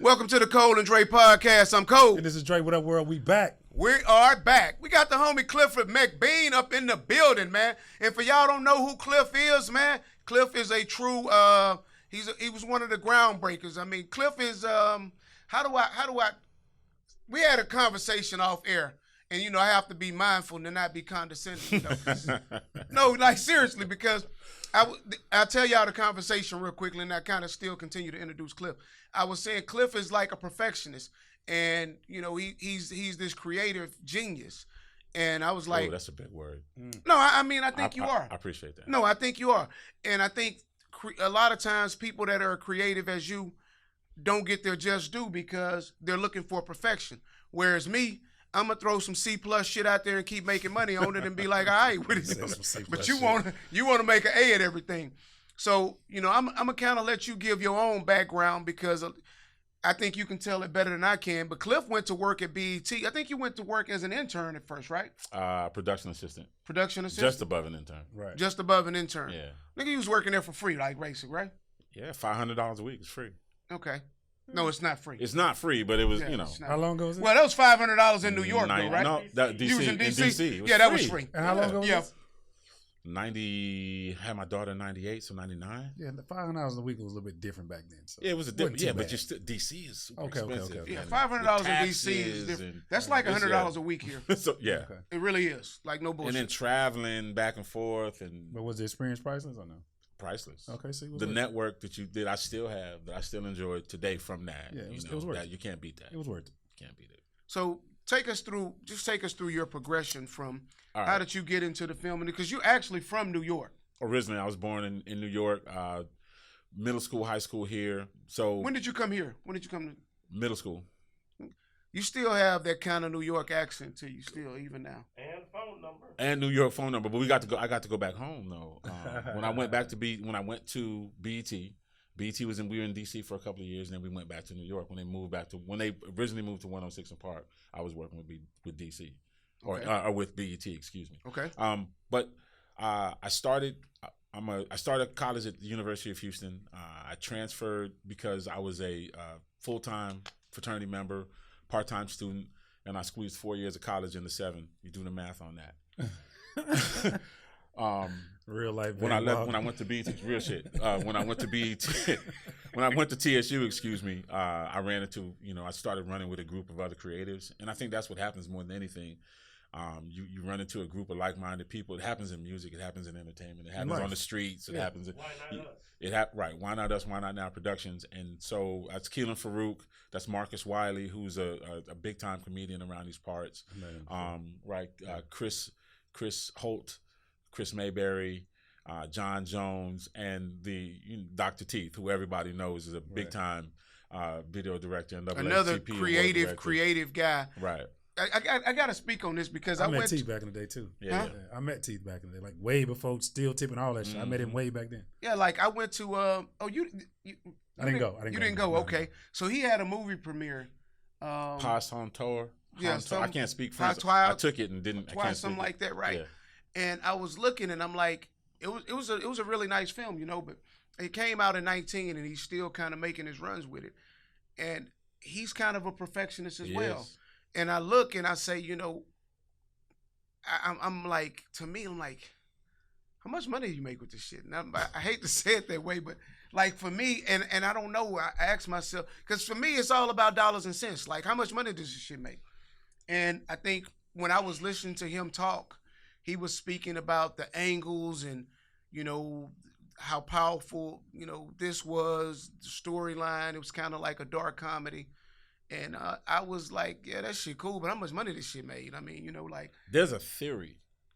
Welcome to the Cole and Dre podcast. I'm Cole. And this is Dre. What up, world? We back. We are back. We got the homie Clifford Mcbean up in the building, man. And for y'all don't know who Cliff is, man, Cliff is a true, he was one of the groundbreakers. I mean, Cliff is, we had a conversation off air. And, you know, I have to be mindful to not be condescending. You know, no, like seriously, because I'll tell y'all the conversation real quickly, and I kind of still continue to introduce Cliff. I was saying Cliff is like a perfectionist, and, you know, he's this creative genius. And I was like... Oh, that's a big word. No, I mean, I think you are. I appreciate that. No, I think you are. And I think a lot of times people that are creative as you don't get their just due because they're looking for perfection. Whereas me... I'm gonna throw some C+ shit out there and keep making money on it and be like, all right, what is this? But you wanna make an A at everything. So, you know, I'm gonna kind of let you give your own background because I think you can tell it better than I can. But Cliff went to work at B.E.T. I think you went to work as an intern at first, right? Production assistant. Production assistant? Just above an intern. Right. Just above an intern. Yeah. Nigga, you was working there for free, like basic, right? Yeah, $500 a week is free. Okay. No, it's not free. It's not free, but it was, you know. How long ago was it? Well, that was $500 in New York, though, right? No, DC. You was in DC? It was yeah, that free. was free. And how long ago was it? 90, had my daughter in 98, so 99. Yeah, the $500 a week was a little bit different back then. So yeah, it was a different, yeah, but you still, DC is super expensive. Okay. Yeah, $500 in DC is different. That's like $100 a week here. So, yeah. Okay. It really is. Like, no bullshit. And then traveling back and forth. But was the experience priceless or no? Priceless. Okay, see, the network that you did, I still have, that I still enjoy today from that. Yeah, it was worth it. You can't beat that. It was worth it. You can't beat it. So take us through your progression from All right. How did you get into the film? Because you're actually from New York. Originally, I was born in New York, middle school, high school here. So when did you come here? When did you come to middle school? You still have that kind of New York accent to you, still, even now. And phone number. And New York phone number, but we got to go. I got to go back home though. When I went back to when I went to B.E.T. B.E.T. we were in D.C. for a couple of years, and then we went back to New York. When they originally moved to 106 and Park, I was working with D.C. Okay. or with B.E.T. Excuse me. Okay. But I started college at the University of Houston. I transferred because I was a full-time fraternity member, part-time student, and I squeezed 4 years of college into 7. You do the math on that. Real life. When I went to BET, real shit. When I went to BET, when I went to TSU, excuse me, I ran into, I started running with a group of other creatives, and I think that's what happens more than anything. You run into a group of like-minded people. It happens in music. It happens in entertainment. It happens on the streets. It happens. Why not us? Right. Why not us? Why not Now Productions? And so that's Keelan Farouk. That's Marcus Wiley, who's a big-time comedian around these parts. Right. Chris Holt, Chris Mayberry, John Jones, and Dr. Teeth, who everybody knows is a big-time video director and another creative guy. Right. I got to speak on this because I met Teeth back in the day too. Yeah. I met Teeth back in the day, like way before steel tipping all that shit. I met him way back then. Yeah, like I went to I didn't go. You didn't go. Okay, so he had a movie premiere. Pass on tour. Yeah, I can't speak French. Twice, I took it and didn't. I can't something like that, right? Yeah. And I was looking, and I'm like, it was a really nice film, but it came out in 19, and he's still kind of making his runs with it, and he's kind of a perfectionist as well. And I look and I say, I'm like, to me, I'm like, how much money do you make with this shit? And I hate to say it that way, but like for me, and I don't know, I ask myself, because for me, it's all about dollars and cents. Like, how much money does this shit make? And I think when I was listening to him talk, he was speaking about the angles and, how powerful, this was, the storyline. It was kind of like a dark comedy. And I was like, yeah, that shit cool, but how much money this shit made? I mean, There's a theory,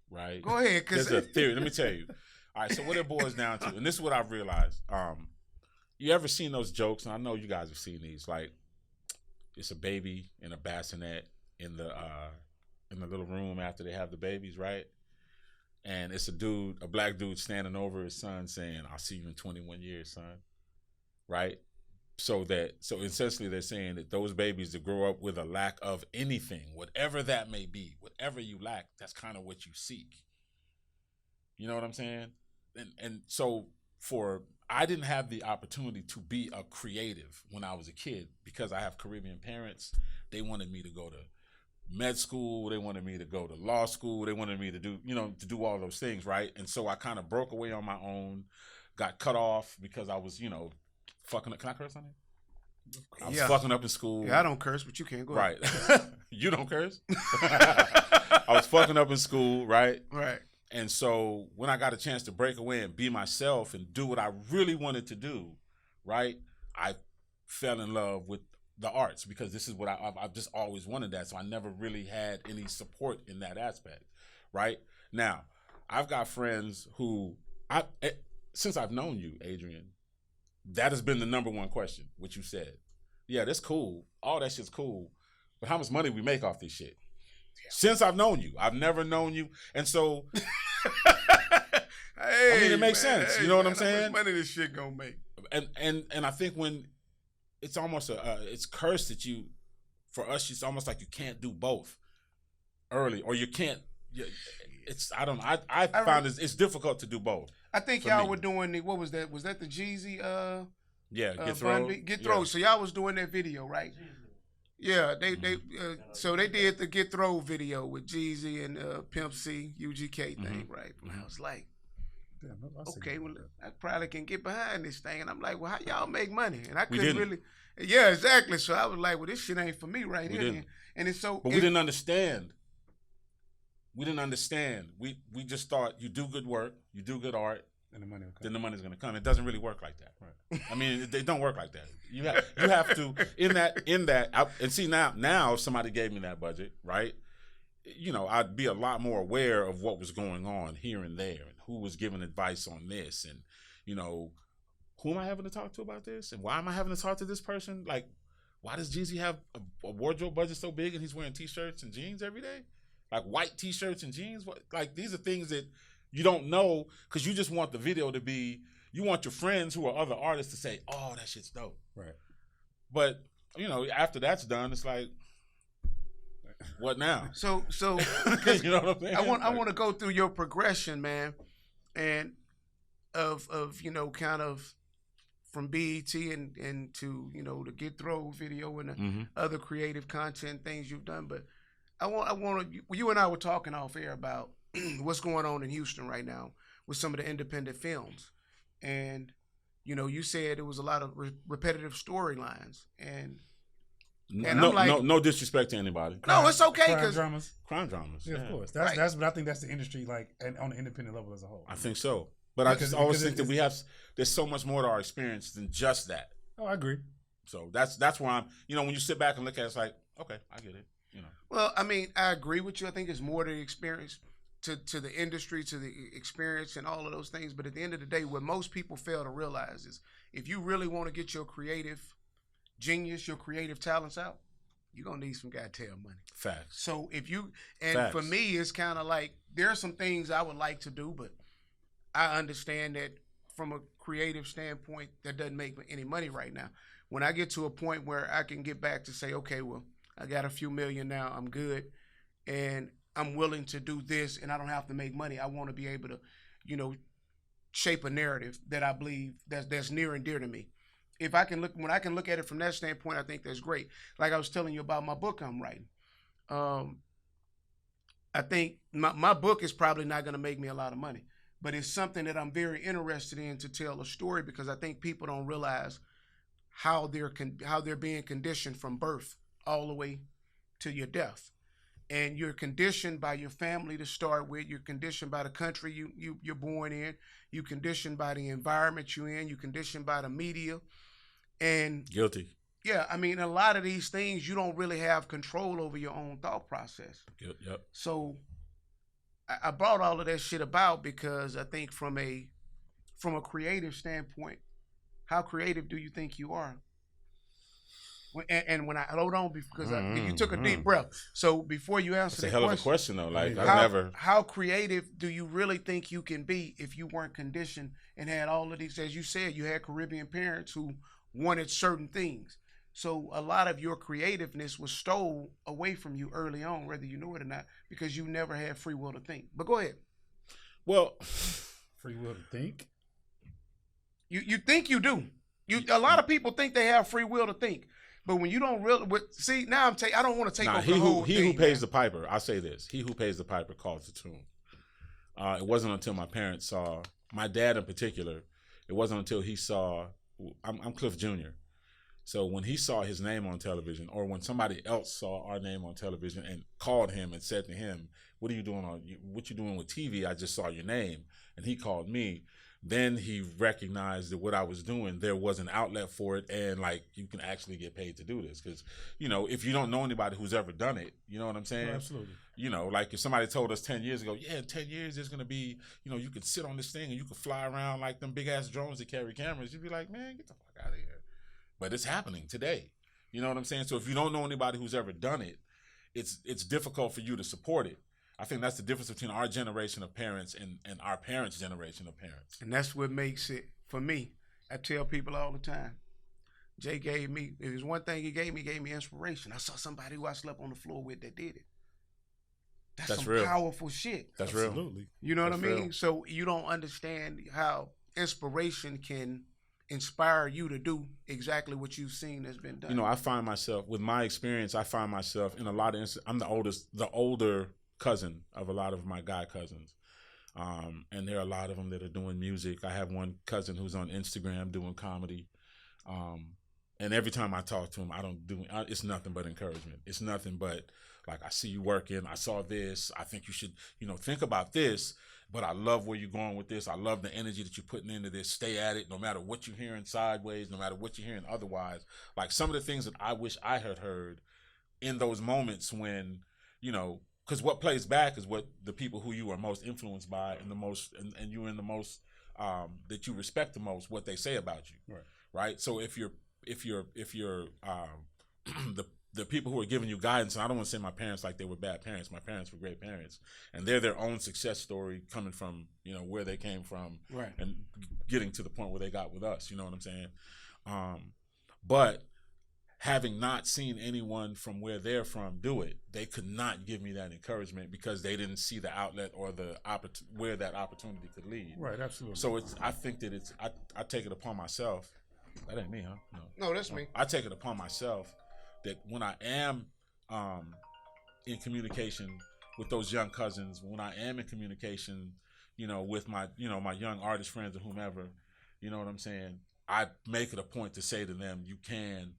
right? Go ahead. There's a theory. Let me tell you. All right, so what it boils down to, and this is what I've realized. You ever seen those jokes, and I know you guys have seen these, like, it's a baby in a bassinet in the little room after they have the babies, right? And it's a black dude standing over his son saying, I'll see you in 21 years, son, right? So essentially they're saying that those babies that grow up with a lack of anything, whatever that may be, whatever you lack, that's kind of what you seek. You know what I'm saying? And so I didn't have the opportunity to be a creative when I was a kid because I have Caribbean parents. They wanted me to go to med school. They wanted me to go to law school. They wanted me to do all those things, right? And so I kind of broke away on my own, got cut off because I was, fucking up. Can I curse on it? I was fucking up in school. Yeah, I don't curse, but you can't go right. You don't curse? I was fucking up in school, right? Right. And so when I got a chance to break away and be myself and do what I really wanted to do, right, I fell in love with the arts because this is what I've just always wanted that. So I never really had any support in that aspect, right? Now, I've got friends who, since I've known you, Adrian, that has been the number one question, what you said. Yeah, that's cool. All that shit's cool. But how much money we make off this shit? Yeah. Since I've known you. I've never known you. And so, it makes sense. You know what I'm saying? How much money this shit gonna make? And I think when it's almost it's cursed that for us, it's almost like you can't do both early, or you can't. I found it's difficult to do both. I think y'all were doing what was that? Was that the Jeezy? Get Throw. Get Throw. So y'all was doing that video, right? Yeah, so they did the Get Throw video with Jeezy and Pimp C, UGK thing, right? And I was like, okay, well, I probably can get behind this thing. And I'm like, well, how y'all make money? And I couldn't really. Yeah, exactly. So I was like, well, this shit ain't for me right here. And it's so. But we didn't understand. We just thought you do good work, you do good art, and then the money's gonna come. It doesn't really work like that. Right. I mean, they don't work like that. You have to and see now if somebody gave me that budget, right? I'd be a lot more aware of what was going on here and there, and who was giving advice on this, and who am I having to talk to about this, and why am I having to talk to this person? Like, why does Jeezy have a wardrobe budget so big and he's wearing t-shirts and jeans every day? Like white t-shirts and jeans? Like, these are things that you don't know because you just want the video to be, you want your friends who are other artists to say, oh, that shit's dope. Right. But, after that's done, it's like, what now? So you know what I'm saying? I want to go through your progression, man, and of kind of from B.E.T. and to the Get Throw video and the other creative content things you've done. But I want you and I were talking off air about what's going on in Houston right now with some of the independent films, and you said it was a lot of repetitive storylines, and I'm like, no disrespect to anybody. No, it's okay because crime dramas. Yeah, of course. That's what I think. That's the industry, like, and on the independent level as a whole. I think so, but I just always think that there's so much more to our experience than just that. Oh, I agree. So that's where I'm. When you sit back and look at it, it's like, okay, I get it. Well, I mean, I agree with you. I think it's more to the experience, to the industry, to the experience, and all of those things. But at the end of the day, what most people fail to realize is if you really want to get your creative genius, your creative talents out, you're going to need some goddamn money. Facts. So for me, it's kind of like there are some things I would like to do, but I understand that from a creative standpoint, that doesn't make any money right now. When I get to a point where I can get back to say, okay, well, I got a few million now, I'm good, and I'm willing to do this, and I don't have to make money. I want to be able to, shape a narrative that I believe that's near and dear to me. When I can look at it from that standpoint, I think that's great. Like I was telling you about my book I'm writing. I think my book is probably not going to make me a lot of money, but it's something that I'm very interested in to tell a story because I think people don't realize how they're being conditioned from birth all the way to your death. And you're conditioned by your family to start with. You're conditioned by the country you're born in. You're conditioned by the environment you're in. You're conditioned by the media. And guilty. Yeah, I mean, a lot of these things, you don't really have control over your own thought process. Yep. So I brought all of that shit about because I think from a creative standpoint, how creative do you think you are? And when I hold on because you took a deep breath. So before you answer the question, it's a hell of a question though. Like how creative do you really think you can be if you weren't conditioned and had all of these? As you said, you had Caribbean parents who wanted certain things. So a lot of your creativeness was stole away from you early on, whether you knew it or not, because you never had free will to think. But go ahead. Well, free will to think. You think you do. A lot of people think they have free will to think, but when you don't really see now, I don't want to take over the whole thing. He who pays the piper. I say this: he who pays the piper calls the tune. It wasn't until my parents saw my dad in particular. It wasn't until he saw. I'm Cliff Jr. So when he saw his name on television, or when somebody else saw our name on television and called him and said to him, "What are you doing what you doing with TV? I just saw your name," and he called me. Then he recognized that what I was doing, there was an outlet for it, and like you can actually get paid to do this. Because if you don't know anybody who's ever done it, you know what I'm saying? Oh, absolutely. Like if somebody told us 10 years ago, yeah, in 10 years there's gonna be, you can sit on this thing and you can fly around like them big ass drones that carry cameras. You'd be like, man, get the fuck out of here. But it's happening today. You know what I'm saying? So if you don't know anybody who's ever done it, it's difficult for you to support it. I think that's the difference between our generation of parents and our parents' generation of parents. And that's what makes it, for me, I tell people all the time, Jay gave me, if there's one thing he gave me inspiration. I saw somebody who I slept on the floor with that did it. That's some real. Powerful shit. That's Absolutely. real. You know what I mean? Real. So you don't understand how inspiration can inspire you to do exactly what you've seen has been done. I find myself, with my experience, in a lot of I'm the older cousin of a lot of my guy cousins. And there are a lot of them that are doing music. I have one cousin who's on Instagram doing comedy. And every time I talk to him, it's nothing but encouragement. It's nothing but like, I see you working. I saw this. I think you should, think about this, but I love where you're going with this. I love the energy that you're putting into this. Stay at it, no matter what you're hearing sideways, no matter what you're hearing otherwise. Like some of the things that I wish I had heard in those moments when, because what plays back is what the people who you are most influenced by and the most, and you're in the most, that you respect the most, what they say about you. Right. So if you're the people who are giving you guidance, and I don't want to say my parents like they were bad parents. My parents were great parents, and they're their own success story coming from, where they came from, right, and getting to the point where they got with us. You know what I'm saying? But having not seen anyone from where they're from do it, they could not give me that encouragement because they didn't see the outlet or the where that opportunity could lead. Right, absolutely. So I think that I take it upon myself. That ain't me, huh? No, that's me. I take it upon myself that when I am in communication with those young cousins, when I am in communication, with my my young artist friends or whomever, you know what I'm saying? I make it a point to say to them, you can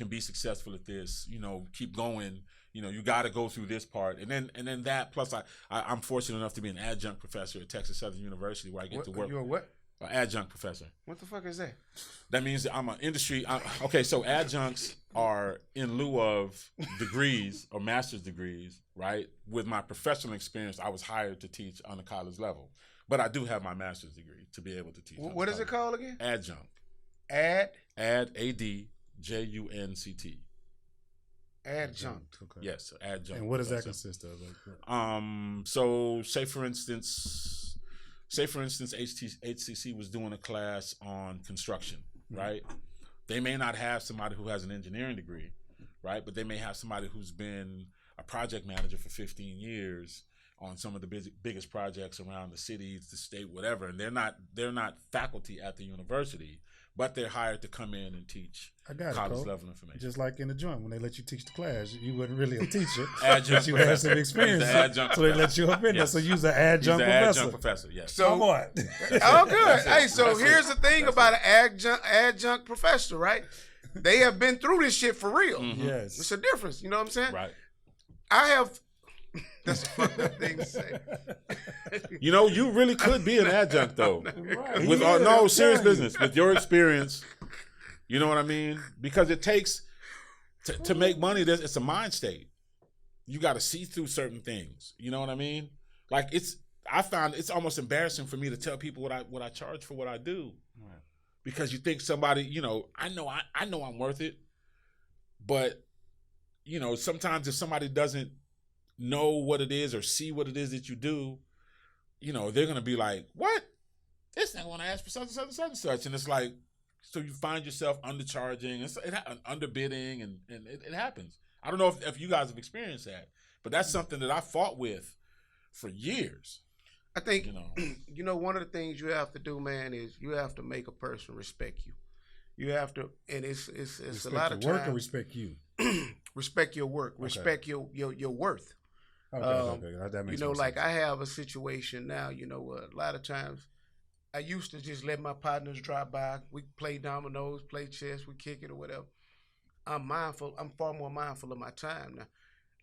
be successful at this, keep going, you got to go through this part. And then that, plus I'm fortunate enough to be an adjunct professor at Texas Southern University where I get to work. You're a what? An adjunct professor. What the fuck is that? That means that I'm an industry. Okay, so adjuncts are in lieu of degrees or master's degrees, right? With my professional experience, I was hired to teach on the college level. But I do have my master's degree to be able to teach. What is it called again? Adjunct. ADJUNCT. Adjunct. Okay. Yes, adjunct. And what does that consist of? So say for instance, HCC was doing a class on construction, right? They may not have somebody who has an engineering degree, right? But they may have somebody who's been a project manager for 15 years on some of the biggest projects around the city, the state, whatever. And they're not faculty at the university, but they're hired to come in and teach college level information. Just like in the joint, when they let you teach the class, you wasn't really a teacher, adjunct but you had some experience, so they let you up in there. So you was an adjunct professor. Adjunct professor, yes. So, oh, what? Oh, good. Hey, so here's the thing about an adjunct professor, right? They have been through this shit for real. Mm-hmm. Yes. It's a difference. You know what I'm saying? Right. I have... That's a fucked up thing to say. You really could be an adjunct though. Right. With serious business. With your experience, you know what I mean? Because it takes to make money. It's a mind state. You got to see through certain things. You know what I mean? Like I found it's almost embarrassing for me to tell people what I charge for what I do, right. Because you think somebody, I know I'm worth it, but sometimes if somebody doesn't know what it is or see what it is that you do, they're gonna be like, what? This nigga wanna ask for such and such. And it's like, so you find yourself undercharging, underbidding, and it happens. I don't know if you guys have experienced that, but that's something that I fought with for years. I think You know. you know one of the things you have to do, man, is you have to make a person respect you. You have to, and it's Respect a lot of your work times or respect you. respect your work, respect your worth. Okay. That makes You know, more like sense. I have a situation now. You know, a lot of times I used to just let my partners drop by. We play dominoes, play chess, we kick it or whatever. I'm mindful. I'm far more mindful of my time now.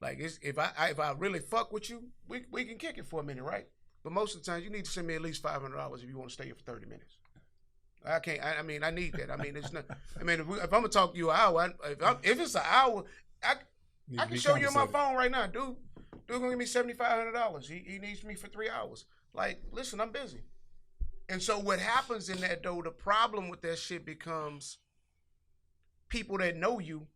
Like if I really fuck with you, we can kick it for a minute, right? But most of the time, you need to send me at least $500 if you want to stay here for 30 minutes. I can't. I mean, I need that. I mean, it's not. I mean, if I'm gonna talk to you an hour, if it's an hour, I can show you on my phone right now, dude. Dude gonna give me $7,500. He needs me for 3 hours. Like, listen, I'm busy. And so what happens in that though, the problem with that shit becomes people that know you,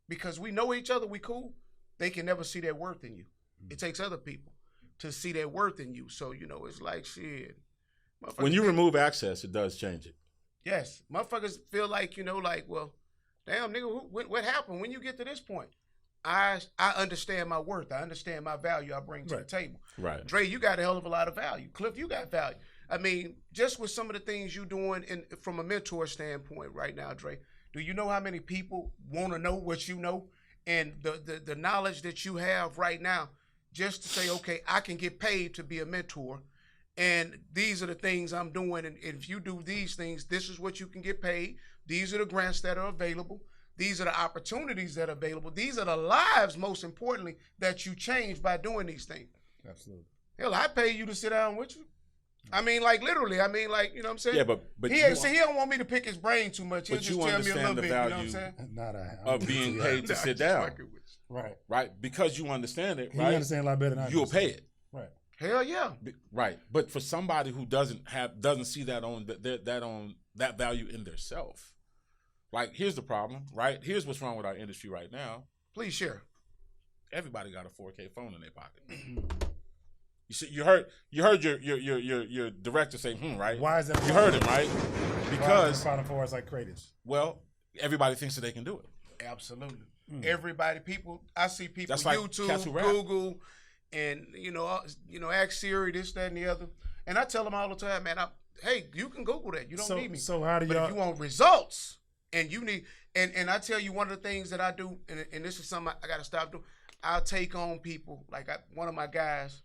because we know each other, we cool. They can never see their worth in you. It takes other people to see their worth in you. So, you know, it's like shit. When you remove access, it does change it. Yes. Motherfuckers feel like, you know, like, well, damn, nigga, what happened when you get to this point? I understand my worth. I understand my value I bring to the table. Right. Dre, you got a hell of a lot of value. Cliff, you got value. I mean, just with some of the things you doing from a mentor standpoint right now, Dre, do you know how many people want to know what you know? And the knowledge that you have right now, just to say, okay, I can get paid to be a mentor. And these are the things I'm doing. And if you do these things, this is what you can get paid. These are the grants that are available. These are the opportunities that are available. These are the lives, most importantly, that you change by doing these things. Absolutely. Hell, I pay you to sit down with you. I mean, like, literally. I mean, like, you know what I'm saying? Yeah, but he don't want me to pick his brain too much. He'll but just you tell me a little understand the bit, you know what I'm value saying? of being paid to sit down. Right. Right? Because you understand it, He right? understand a lot better than I You'll understand. pay it. Right. Hell yeah. Right. But for somebody who doesn't see that that value in their self. Like, here's the problem, right? Here's what's wrong with our industry right now. Please share. Everybody got a 4K phone in their pocket. You see, you heard your director say, right? Why is that? You heard him, right? Because Final Four is like creatives. well, everybody thinks that they can do it. Absolutely. Everybody, I see people That's like cats who YouTube, rap. Google, and you know, ask Siri, this, that, and the other. And I tell them all the time, man, hey, you can Google that. You don't need me. So how do But y'all? if you want results, and you need, and I tell you, one of the things that I do, and this is something I got to stop doing. I'll take on people. Like one of my guys,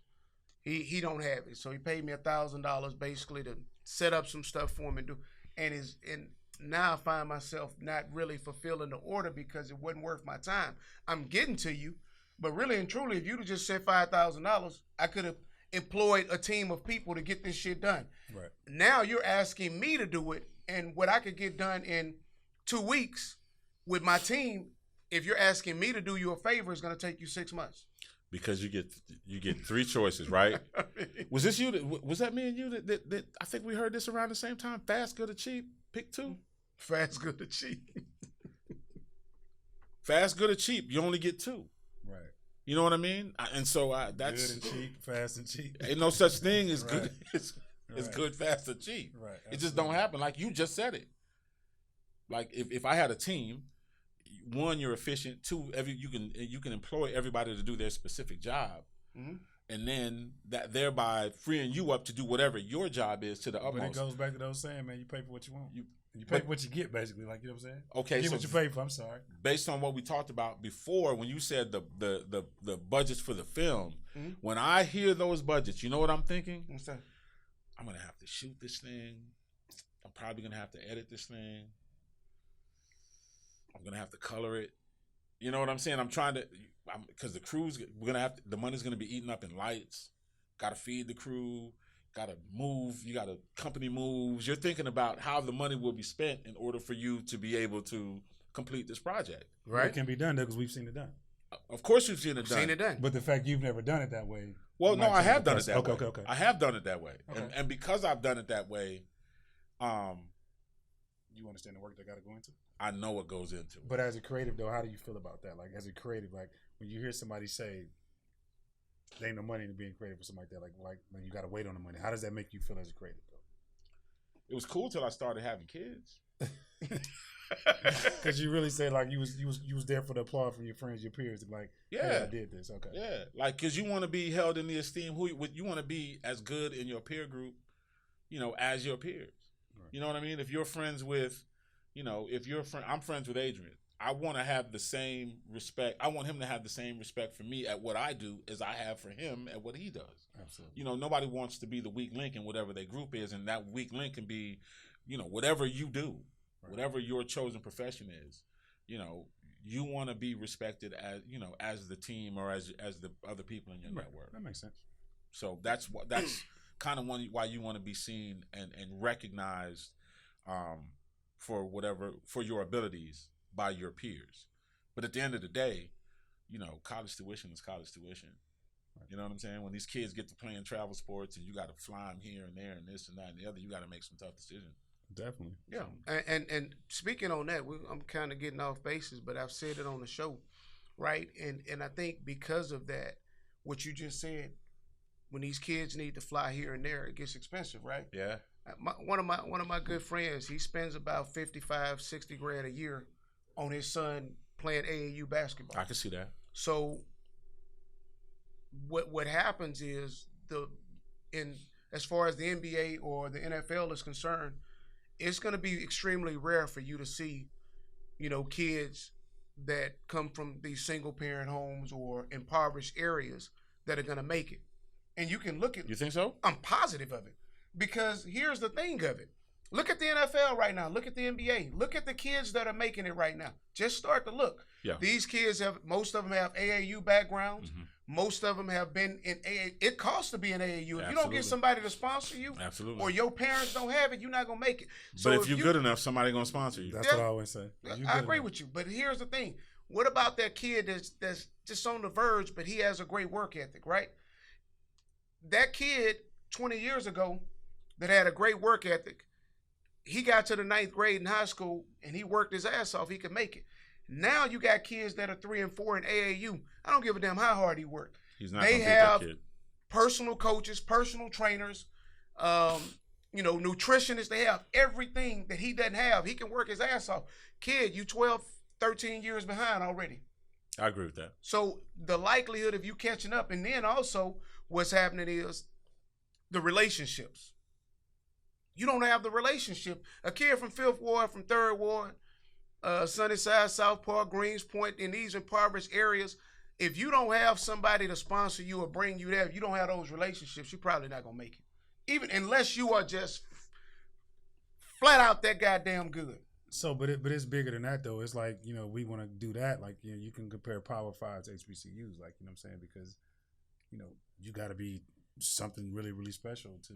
he don't have it, so he paid me $1,000 basically to set up some stuff for him and do. And now I find myself not really fulfilling the order because it wasn't worth my time. I'm getting to you, but really and truly, if you'd have just said $5,000, I could have employed a team of people to get this shit done. Right. Now you're asking me to do it, and what I could get done in 2 weeks with my team, if you're asking me to do you a favor, it's going to take you 6 months. Because you get three choices, right? Was this you? Was that me and you that I think we heard this around the same time? Fast, good, or cheap? Pick two. Fast, good, or cheap. Fast, good, or cheap? You only get two. Right. You know what I mean? That's Good and cheap, fast and cheap. Ain't no such thing as Right. good. It's Right. good, fast, or cheap. Right. It just don't happen. Like you just said it. Like if I had a team, one, you're efficient. Two, you can employ everybody to do their specific job, and then that thereby freeing you up to do whatever your job is to the But utmost. it goes back to those saying, man, you pay for what you want. You pay for what you get, basically. Like, you know what I'm saying? Okay, Get so what you pay for. I'm sorry. based on what we talked about before, when you said the budgets for the film, when I hear those budgets, you know what I'm thinking? What's that? I'm gonna have to shoot this thing. I'm probably gonna have to edit this thing. I'm gonna have to color it. You know what I'm saying? Because the crew's the money's gonna be eaten up in lights. Got to feed the crew. Got to move. You got to company moves. You're thinking about how the money will be spent in order for you to be able to complete this project. Right. It can be done, though, because we've seen it done. Of course, you've seen it done. Seen it done. But the fact you've never done it that way. Well, no, I have done it that way. Okay. I have done it that way, Okay. and because I've done it that way, You understand the work they got to go into? I know what goes into it. But as a creative, though, how do you feel about that? Like, as a creative, like, when you hear somebody say, there ain't no money in being creative or something like that, like when you got to wait on the money, how does that make you feel as a creative, though? It was cool till I started having kids. Because you really say like you was there for the applause from your friends, your peers, and like, Yeah. hey, I did this. Okay. Yeah, like because you want to be held in the esteem. You want to be as good in your peer group, as your peers. Right. You know what I mean? If you're friends with, I'm friends with Adrian. I want to have the same respect. I want him to have the same respect for me at what I do as I have for him at what he does. Absolutely. Nobody wants to be the weak link in whatever their group is, and that weak link can be, whatever you do, right. Whatever your chosen profession is. You want to be respected as the team or as the other people in your right. network. That makes sense. So that's kind of why you want to be seen and recognized for your abilities by your peers. But at the end of the day, college tuition is college tuition. Right. You know what I'm saying? When these kids get to playing travel sports and you got to fly them here and there and this and that and the other, you got to make some tough decisions. Definitely. Yeah. And speaking on that, I'm kind of getting off bases, but I've said it on the show, right? And I think because of that, what you just said, when these kids need to fly here and there, it gets expensive, right? Yeah. One of my good friends, he spends about $55-$60 a year on his son playing AAU basketball. I can see that. So what happens is as far as the NBA or the NFL is concerned, it's going to be extremely rare for you to see, kids that come from these single parent homes or impoverished areas that are going to make it. And you can look at. You think so? I'm positive of it, because here's the thing of it. Look at the NFL right now. Look at the NBA. Look at the kids that are making it right now. Just start to look. Yeah. These kids most of them have AAU backgrounds. Mm-hmm. Most of them have been in AAU. It costs to be in AAU. If Absolutely. you don't get somebody to sponsor you, absolutely, or your parents don't have it, you're not gonna make it. So but if you're good enough, somebody gonna sponsor you. That's what I always say. I agree with you. But here's the thing. What about that kid that's just on the verge, but he has a great work ethic, right? That kid 20 years ago that had a great work ethic, he got to the 9th grade in high school and he worked his ass off. He could make it. Now you got kids that are 3 and 4 in AAU. I don't give a damn how hard he worked. He's not. They have personal coaches, personal trainers, nutritionists. They have everything that he doesn't have. He can work his ass off. Kid, you 12, 13 years behind already. I agree with that. So the likelihood of you catching up, and then also what's happening is the relationships. You don't have the relationship. A kid from 5th Ward, from 3rd Ward, Sunnyside, South Park, Greenspoint, in these impoverished areas, if you don't have somebody to sponsor you or bring you there, if you don't have those relationships, you're probably not going to make it. Even unless you are just flat out that goddamn good. So, but it's bigger than that, though. It's like, we want to do that. Like, you can compare Power 5 to HBCUs, like, you know what I'm saying? Because, you got to be something really, really special to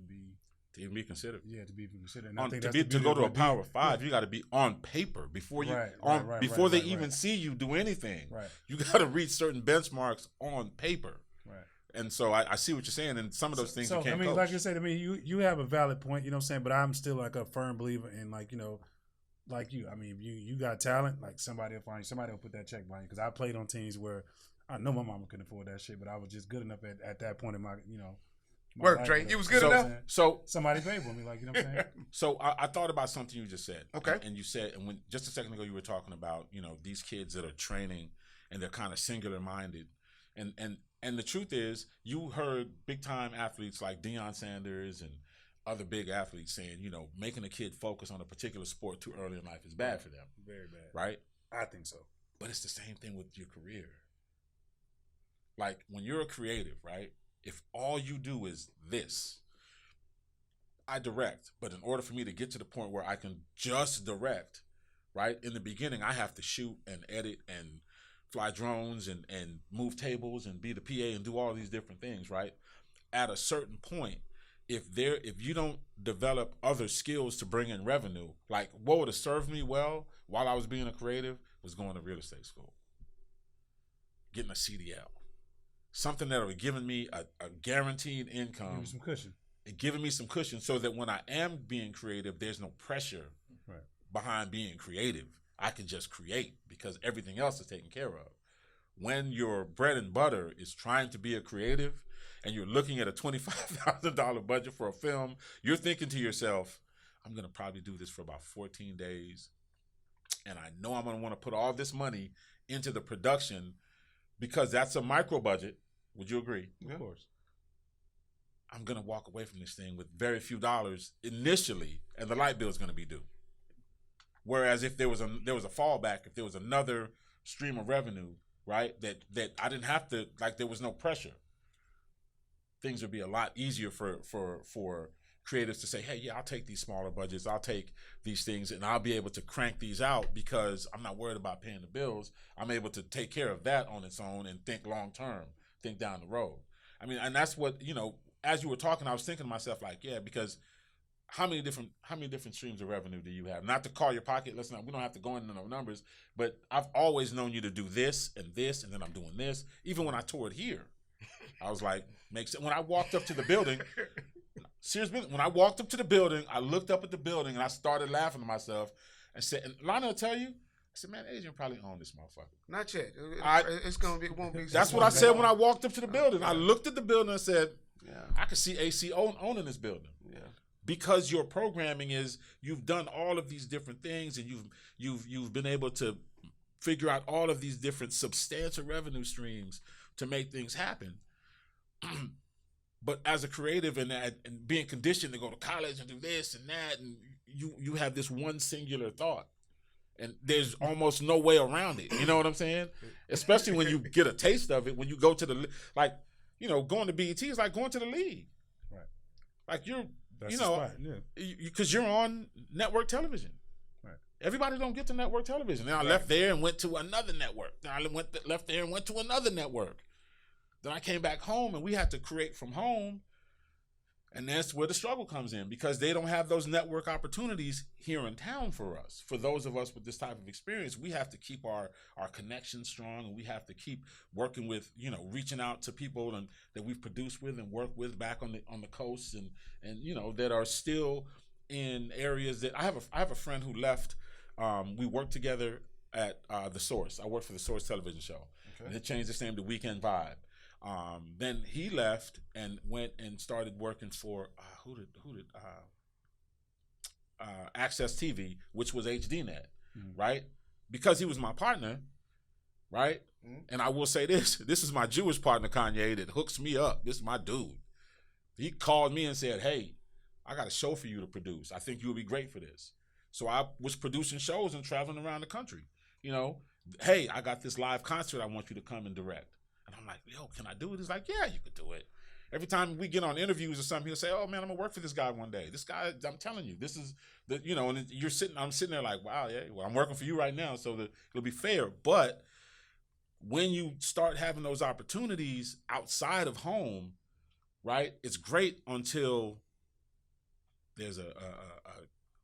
even be considered. Yeah, to be considered. And to go to a Power 5, you got to be on paper before they even see you do anything. Right. You got to reach certain benchmarks on paper. Right. And so I see what you're saying, and some of those things you can't coach. Like you said, you have a valid point, you know what I'm saying? But I'm still like a firm believer in like you. I mean, you got talent, like somebody will find you, somebody will put that check behind you. Because I played on teams where I know my mama couldn't afford that shit, but I was just good enough at that point in my work, Trey. You was good enough. So somebody paid for me, like, you know what I'm saying. So I thought about something you just said. Okay. And you said, and when just a second ago you were talking about these kids that are training and they're kind of singular minded, and the truth is you heard big time athletes like Deion Sanders and other big athletes saying making a kid focus on a particular sport too early in life is bad for them. Very bad. Right. I think so. But it's the same thing with your career. Like when you're a creative, right? If all you do is this, I direct, but in order for me to get to the point where I can just direct, right? In the beginning, I have to shoot and edit and fly drones and move tables and be the PA and do all these different things, right? At a certain point, if you don't develop other skills to bring in revenue, like what would have served me well while I was being a creative was going to real estate school, getting a CDL. Something that would have given me a guaranteed income. Give you some cushion. And giving me some cushion so that when I am being creative, there's no pressure behind being creative. I can just create because everything else is taken care of. When your bread and butter is trying to be a creative and you're looking at a $25,000 budget for a film, you're thinking to yourself, I'm going to probably do this for about 14 days. And I know I'm going to want to put all this money into the production because that's a micro budget. Would you agree? Yeah. Of course. I'm going to walk away from this thing with very few dollars initially, and the light bill is going to be due. Whereas if there was a fallback, if there was another stream of revenue, right, that I didn't have to, like, there was no pressure, things would be a lot easier for creatives to say, hey, yeah, I'll take these smaller budgets, I'll take these things, and I'll be able to crank these out because I'm not worried about paying the bills. I'm able to take care of that on its own and think long term, think down the road. I mean, and that's what, you know, as you were talking, I was thinking to myself, like, yeah, because how many different streams of revenue do you have? Not to call your pocket, we don't have to go into no numbers, but I've always known you to do this, and then I'm doing this. Even when I toured here, I was like, makes sense. When I walked up to the building, seriously, when I walked up to the building, I looked up at the building and I started laughing to myself and said, and Lana will tell you, I said, man, Adrian probably owned this motherfucker. Not yet. It won't be. That's what I said when I walked up to the building. I looked at the building and said, yeah, I could see AC owning this building. Yeah. Because your programming is, you've done all of these different things and you've been able to figure out all of these different substantial revenue streams to make things happen. But as a creative and being conditioned to go to college and do this and that, and you have this one singular thought, and there's almost no way around it. You know what I'm saying? Especially when you get a taste of it, when you go to the, like, you know, going to BET is like going to the league. Right. Like That's you know, the spot, yeah. Because you're on network television. Right. Everybody don't get to network television. Then I left there and went to another network. Then I left there and went to another network. Then I came back home and we had to create from home. And that's where the struggle comes in, because they don't have those network opportunities here in town for us. For those of us with this type of experience, we have to keep our connection strong, and we have to keep working with, you know, reaching out to people that we've produced with and worked with back on the coast and you know, that are still in areas that I have a friend who left. We worked together at The Source. I worked for The Source television show. Okay. And it changed its name to Weekend Vibe. Then he left and went and started working for who did Access TV, which was HDNet, right? Because he was my partner, right? Mm-hmm. And I will say this is my Jewish partner, Kanye, that hooks me up. This is my dude. He called me and said, hey, I got a show for you to produce. I think you would be great for this. So I was producing shows and traveling around the country. You know, hey, I got this live concert I want you to come and direct. And I'm like, yo, can I do it? He's like, yeah, you could do it. Every time we get on interviews or something, he'll say, oh, man, I'm going to work for this guy one day. This guy, I'm telling you, this is, the, you know, and I'm sitting there like, wow, yeah, well, I'm working for you right now, so that it'll be fair. But when you start having those opportunities outside of home, right, it's great until there's a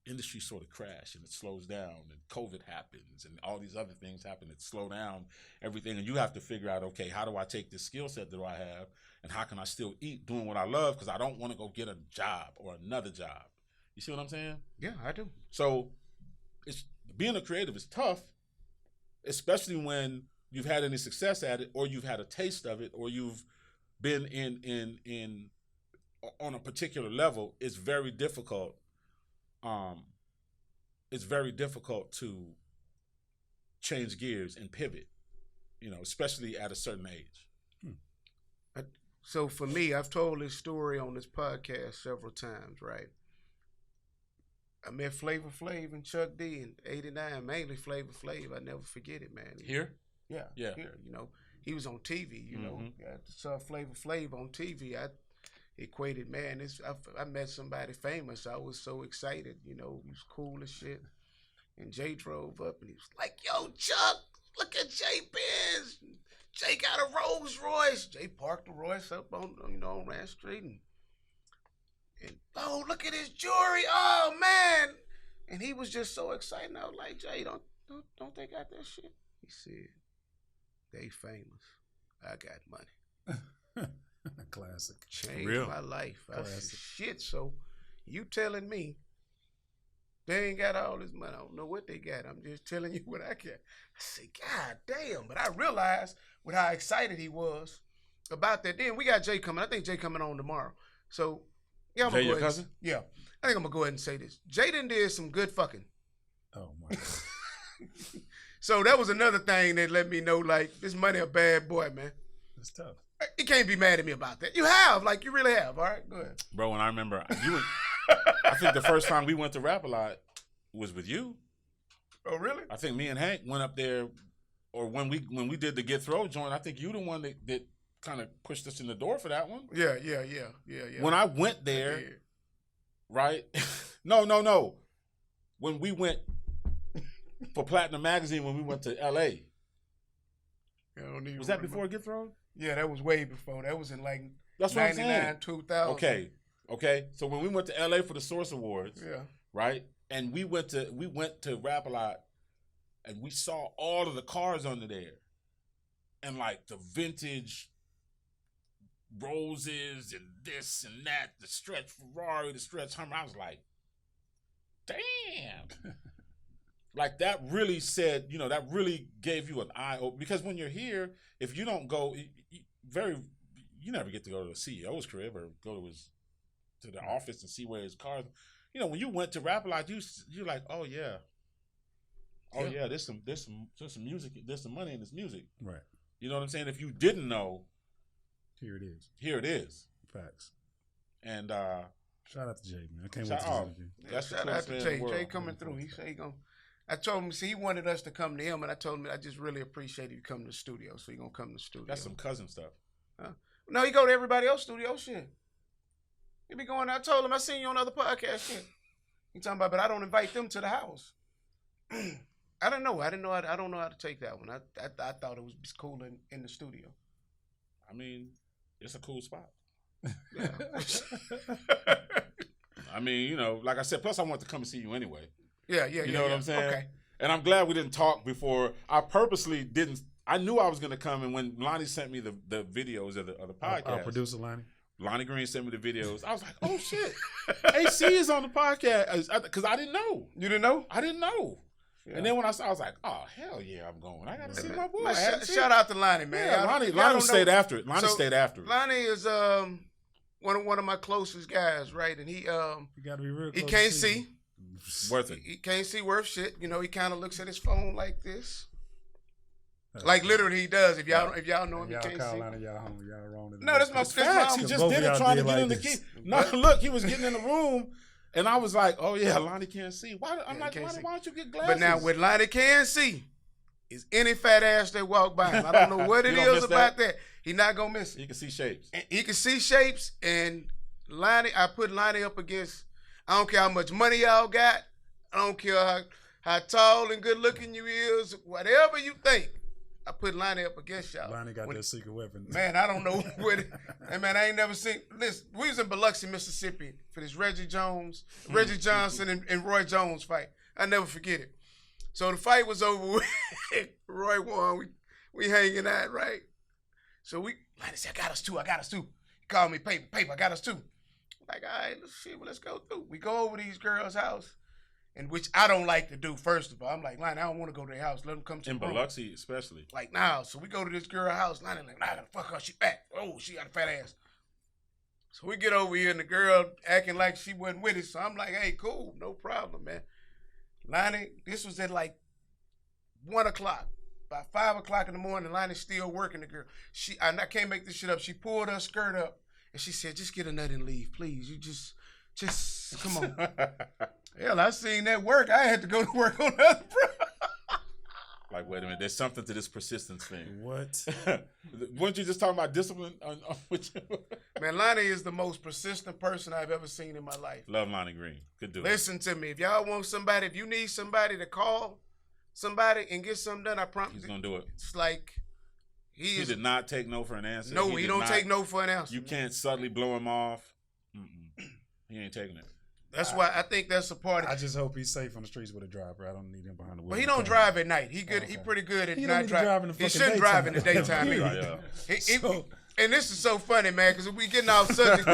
industry sort of crash and it slows down and COVID happens and all these other things happen that slow down everything, and you have to figure out, okay, how do I take this skill set that I have and how can I still eat doing what I love, because I don't want to go get a job or another job. You see what I'm saying? Yeah, I do. So it's being a creative is tough, especially when you've had any success at it, or you've had a taste of it, or you've been in on a particular level. It's very difficult. It's very difficult to change gears and pivot, you know, especially at a certain age. So for me, I've told this story on this podcast several times, right? I met Flavor Flav and Chuck D in '89, mainly Flavor Flav. I never forget it, man. Here? Yeah. Here, you know. He was on TV, you know. I saw Flavor Flav on TV. I equated, man, I met somebody famous. I was so excited, you know. He was cool as shit. And Jay drove up and he was like, yo, Chuck, look at Jay Benz. Jay got a Rolls Royce. Jay parked the Royce up on, you know, on Rand Street. And oh, look at his jewelry. Oh, man. And he was just so excited. And I was like, Jay, don't they got that shit? He said, they famous. I got money. Classic. Changed my life. I said, shit, so you telling me they ain't got all this money? I don't know what they got. I'm just telling you what I got. I said, God damn. But I realized with how excited he was about that. Then we got Jay coming. I think Jay coming on tomorrow. So, yeah, Jay, your cousin? Yeah. I think I'm gonna go ahead and say this. Jaden did some good fucking. Oh my God. So that was another thing that let me know, like, this money a bad boy, man. It's tough. You can't be mad at me about that. You have, like, you really have. All right, go ahead. Bro, when I remember, I think the first time we went to Rap a Lot was with you. Oh, really? I think me and Hank went up there, or when we did the Get Throw joint, I think you the one that kind of pushed us in the door for that one. Yeah. When I went there, right? No. When we went for Platinum Magazine, when we went to L.A. Was that before Get Thrown? Yeah, that was way before. That was in like That's what I'm 99, saying. 2000. Okay. So when we went to L.A. for the Source Awards, Yeah. right? And we went to Rap a Lot, and we saw all of the cars under there, and like the vintage Roses and this and that, the stretch Ferrari, the stretch Hummer. I was like, damn. Like that really said, that really gave you an eye open, because when you're here, if you don't go, you never get to go to the CEO's crib or go to the office and see where his cars. When you went to Rap a Lot, you're like, oh yeah, there's some music, there's some money in this music, Right. You know what I'm saying? If you didn't know, Here it is. here it is. Facts. And Shout out to Jay, man. I can't wait to visit you. that's the Shout out coolest to man in Jay. the world. Jay coming through. He said he gonna. I told him, he wanted us to come to him, and I told him I just really appreciate you coming to the studio. So he gonna come to the studio. That's some cousin stuff. No, he go to everybody else's studio shit. He be going. I told him I seen you on other podcast shit. He talking about, but I don't invite them to the house. I don't know. I don't know how to take that one. I thought it was cool in the studio. I mean, it's a cool spot. Yeah. I mean, like I said, plus I want to come and see you anyway. Yeah. You know what I'm saying? Okay. And I'm glad we didn't talk before. I purposely didn't. I knew I was going to come, and when Lonnie sent me the videos of the podcast, Our producer, Lonnie Green sent me the videos. I was like, oh shit, AC is on the podcast, because I didn't know. You didn't know? I didn't know. Yeah. And then when I saw, I was like, oh hell yeah, I'm going. I got to see my boy. Shout out to Lonnie, man. Yeah, Lonnie stayed after it. Stayed after it. Lonnie is one of my closest guys, right? And he You got to be real close. he can't see. Worth it. He can't see worth shit. He kind of looks at his phone like this. Like literally he does. If y'all know him, y'all he can't call see. Lonnie, y'all home. Y'all wrong. No, that's my Facts. He mom. just Both did of it y'all trying to did get like in the this. key. No, look, he was getting in the room, and I was like, oh yeah, Lonnie can't see. Why? I'm like, why don't you get glasses? But now what Lonnie can see is any fat ass that walk by him. I don't know what it You don't is miss about that. He not gonna miss it. He can see shapes. And he can see shapes, and Lonnie, I put Lonnie up against. I don't care how much money y'all got. I don't care how tall and good looking you is. Whatever you think, I put Lonnie up against y'all. Lonnie got that secret weapon. Man, I don't know what it. Hey man, I ain't never seen. Listen, we was in Biloxi, Mississippi for this Reggie Johnson and Roy Jones fight. I never forget it. So the fight was over with. Roy won. We hanging out, right? So Lonnie said, I got us two. He called me, paper, I got us two. Like, all right, let's go through. We go over to these girls' house, and which I don't like to do, first of all. I'm like, Lonnie, I don't want to go to their house. Let them come to In the room. Biloxi, especially. Like, nah. So we go to this girl house. Lonnie like, nah, I gotta fuck her. She fat. Oh, she got a fat ass. So we get over here, and the girl acting like she wasn't with it. So I'm like, hey, cool. No problem, man. Lonnie, this was at like 1 o'clock. By 5 o'clock in the morning, Lonnie's still working the girl. I can't make this shit up. She pulled her skirt up, and she said, just get a nut and leave, please. You just come on. Hell, I seen that work. I had to go to work on the other front. Like, wait a minute. There's something to this persistence thing. What? Weren't you just talking about discipline? Man, Lonnie is the most persistent person I've ever seen in my life. Love Lonnie Green. Good dude. Listen to me. If y'all want somebody, if you need somebody to call somebody and get something done, I promise He's going to do it. It's like He did not take no for an answer. No, he don't take no for an answer. You can't subtly blow him off. He ain't taking it. That's why I think that's a part of it. I just hope he's safe on the streets with a driver. I don't need him behind the wheel. But he don't drive at night. He good. He pretty good at He not don't need to drive in driving. the He fucking shouldn't drive in the daytime. daytime either. Yeah. And this is so funny, man, because we getting off subject.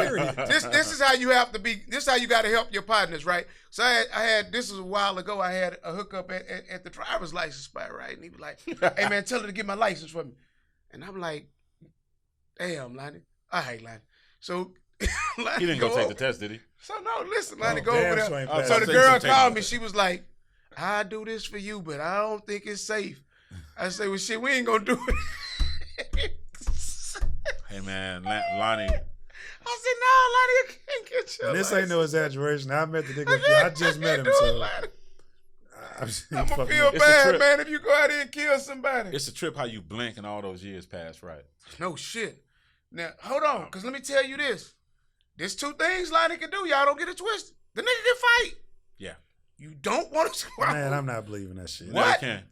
This is how you have to be. This is how you got to help your partners, right? So I had this was a while ago. I had a hookup at the driver's license spot, right? And he was like, "Hey man, tell her to get my license for me." And I'm like, "Damn, Lonnie. All right, Lonnie." So He didn't go take the test, did he? So no, listen, Lonnie, go damn over sure ain't there. passed. So the So girl take called the me. test. She was like, "I do this for you, but I don't think it's safe." I say, "Well, shit, we ain't gonna do it." Hey man, Lonnie. I said, "No, Lonnie, you can't get your And this ain't no license." exaggeration. I met the nigga. I I just met him, do it, so Lonnie. I'm I'm gonna fucking feel up. It's a bad, trip. man, if you go out there and kill somebody. It's a trip how you blink and all those years pass, right? No shit. Now, hold on, because let me tell you this. There's two things Lonnie can do. Y'all don't get it twisted. The nigga can fight. Yeah. You don't want to. Man, I'm not believing that shit. What? Can.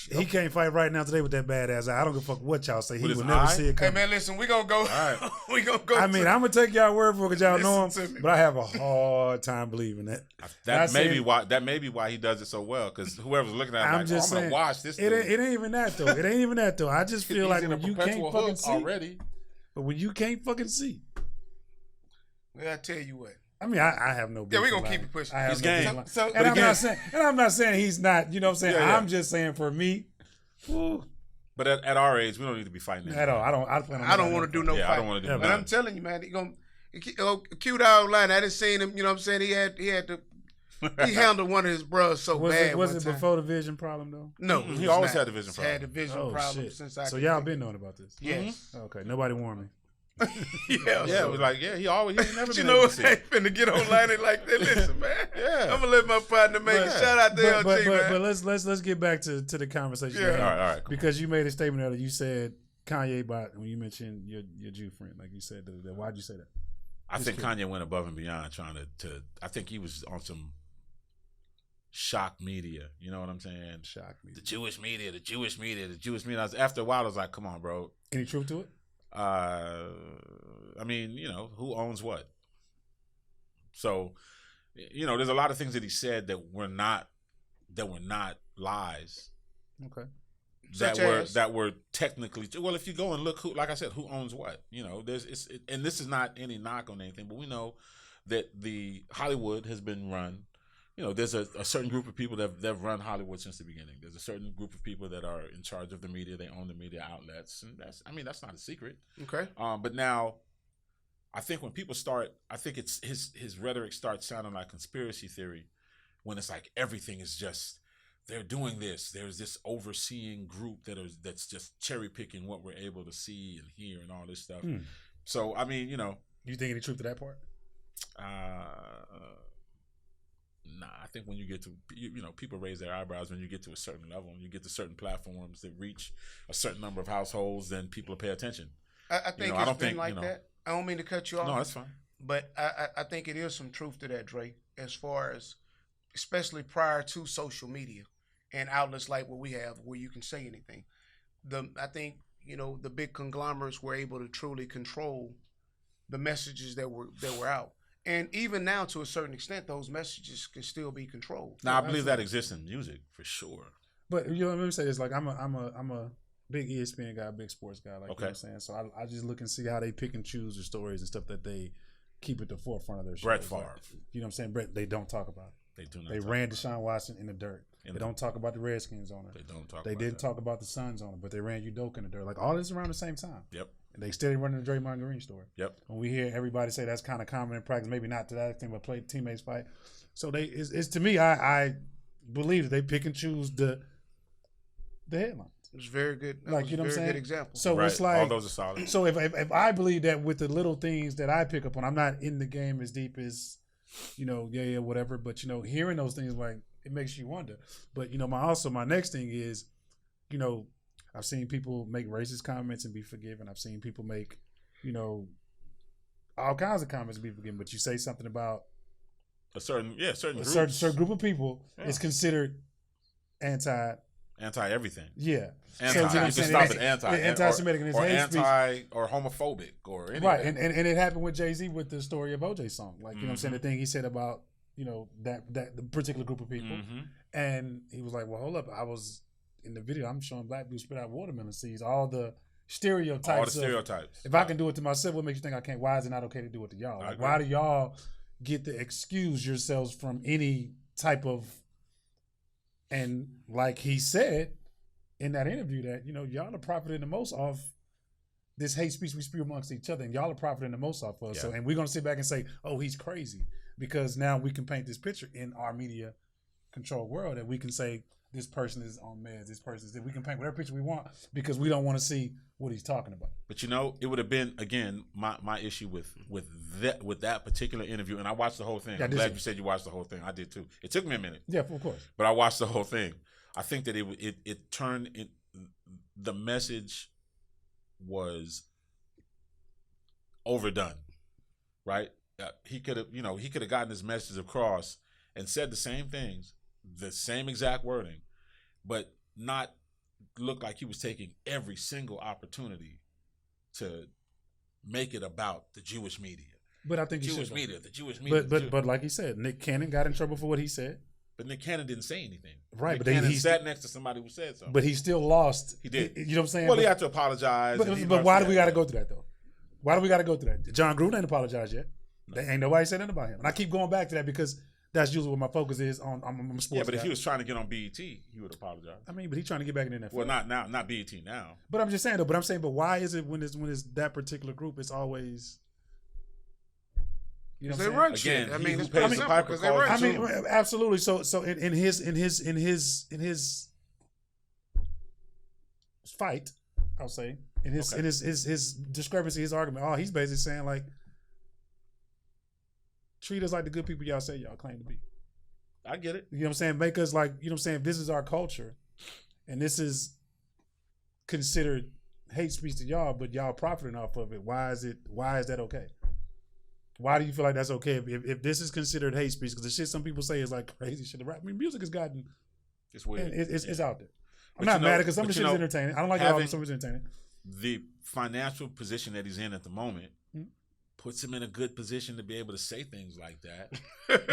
He can't fight right now today with that badass eye. I don't give a fuck what y'all say. He With will his never eye? see it Hey, coming. man, listen, we gonna go. right. We gonna go. I mean, I'm gonna take y'all word for it because y'all know Listen to him, me. but I have a hard time believing that. That Not may be saying- why. That may be why he does it so well. Because whoever's looking at him, I'm like, just I'm gonna saying, watch this. It ain't even that though. It ain't even that though. I just feel He's like in a when you perpetual can't fucking hook see, already. but when you can't fucking see, Well, I tell you what. I mean, I have no. Yeah, we beef gonna with keep Lonnie. it pushing. I have He's no beef game. with So- Lonnie. but and again- I'm not saying he's not. You know what I'm saying? Yeah, yeah. I'm just saying for me, whew, But at our age, we don't need to be fighting at all. I don't want to do no Yeah, fight. I don't want to do Yeah, But nothing. I'm telling you, man, he gonna cute out line. I didn't seen him. You know what I'm saying? He had to. He handled one of his bros so Was bad. it was one it time. before the vision problem though? No, Mm-mm. it He was always not. had the vision He's had the problem. vision Oh problem shit! since I. So could y'all think. been knowing about this? Yes. Okay, nobody warned me. Yeah. Yeah, it was like, yeah, he's never But you been know able what? to see I it. ain't finna get online it like that. Listen, man. Yeah. I'm gonna let my partner make it. But- Shout out to LG, man. But let's get back to the conversation. Yeah. at hand. All right. Come Because you made a statement earlier. You said Kanye about when you mentioned your Jew friend, like you said. Why'd you say that? I think Kanye went above and beyond trying to. I think he was on some shock media. You know what I'm saying? Shock me. The Jewish media. After a while, I was like, come on, bro. Any truth to it? I mean, you know, who owns what? So, you know, there's a lot of things that he said that were not lies. Okay. That were technically, well, if you go and look who, like I said, who owns what, you know, and this is not any knock on anything, but we know that the Hollywood has been run, you know, there's a certain group of people that have run Hollywood since the beginning. There's a certain group of people that are in charge of the media. They own the media outlets, and that's not a secret. Okay. But now, I think when people start, I think it's his rhetoric starts sounding like conspiracy theory, when it's like everything is just, they're doing this. There's this overseeing group that's just cherry picking what we're able to see and hear and all this stuff. So I mean, you know, You think any truth to that part? Nah, I think when you get to, you know, people raise their eyebrows when you get to a certain level, and you get to certain platforms that reach a certain number of households, then people pay attention. I think I it's don't been think, like you know, that. I don't mean to cut you off. No, that's fine. But I think it is some truth to that, Dre, as far as, especially prior to social media and outlets like what we have where you can say anything. I think, you know, the big conglomerates were able to truly control the messages that were out. And even now, to a certain extent, those messages can still be controlled. Now, I believe that exists in music for sure. But you know, let me say this: like, I'm a big ESPN guy, big sports guy. Like, you know what I'm saying? So I just look and see how they pick and choose the stories and stuff that they keep at the forefront of their shows. Brett Favre. Like, you know what I'm saying? Brett, they don't talk about it. They do not. They ran Deshaun Watson in the dirt. They don't talk about the Redskins on it. They don't talk. They about didn't that. talk about the Suns on it, but they ran Udoka in the dirt. Like, all this around the same time. Yep. And they steady running the Draymond Green story. Yep. When we hear everybody say that's kind of common in practice, maybe not to that extent, but play teammates fight. So it's to me, I believe that they pick and choose the headlines. It was very good. That Like, was you know a what I'm very saying? good example. So Right. it's like, all those are solid. so if I believe that with the little things that I pick up on, I'm not in the game as deep as, you know, yeah, whatever. But, you know, hearing those things, like, it makes you wonder. But, you know, my next thing is, you know, I've seen people make racist comments and be forgiven. I've seen people make, you know, all kinds of comments and be forgiven. But you say something about A certain a groups, certain group of people is considered anti everything. Yeah. Anti. you know what I'm you can saying? stop It's- at anti. anti-Semitic and it's or hate anti speech. or homophobic or anything. Right, and it happened with Jay-Z with the story of OJ song. Like, you know what I'm saying? Mm-hmm. The thing he said about, you know, that the particular group of people. Mm-hmm. And he was like, well, hold up. I was in the video, I'm showing black people spit out watermelon seeds, all the stereotypes. All the stereotypes. If I can do it to myself, what makes you think I can't? Why is it not okay to do it to y'all? I Like, agree. why do y'all get to excuse yourselves from any type of, and like he said in that interview that, you know, y'all are profiting the most off this hate speech we spew amongst each other, and y'all are profiting the most off of us. Yeah. So, and we're gonna sit back and say, "Oh, he's crazy," because now we can paint this picture in our media control world that we can say this person is on meds, this person is. We can paint whatever picture we want because we don't want to see what he's talking about. But it would have been again my issue with that particular interview, and I watched the whole thing. I'm glad you said you watched the whole thing. I did too. It took me a minute. Yeah, of course. But I watched the whole thing. I think that it turned the message was overdone, right? He could have gotten his message across and said the same things, the same exact wording, but not look like he was taking every single opportunity to make it about the Jewish media. But I think the he Jewish should. media, the Jewish media. But like he said, Nick Cannon got in trouble for what he said. But Nick Cannon didn't say anything. Right, Nick but Cannon he sat next to somebody who said something. But he still lost. He did. You know what I'm saying? Well, he had to apologize. But why do we got to go through that, though? Why do we got to go through that? John Gruden ain't apologized yet. No. Ain't nobody said anything about him. And I keep going back to that because that's usually what my focus is on. I'm a sports Yeah, but guy. if he was trying to get on BET, he would apologize. I mean, but he's trying to get back in the NFL. Well, not now, not BET now. But I'm just saying, though. But why is it when it's that particular group, it's always... You know they what I'm run saying? shit. Again, I mean, who it's pays pretty the simple piper because they calls run the shit. tune. Absolutely. So in his fight, I'll say, in his discrepancy, his argument, he's basically saying like, treat us like the good people y'all say y'all claim to be. I get it. You know what I'm saying? Make us like, you know what I'm saying? This is our culture, and this is considered hate speech to y'all, but y'all profiting off of it. Why is that okay? Why do you feel like that's okay if this is considered hate speech? Because the shit some people say is like crazy shit. I mean, music has gotten it's weird. It's out there. I'm But not mad because some of the shit is entertaining. I don't like it all, but some of it's entertaining. The financial position that he's in at the moment puts him in a good position to be able to say things like that.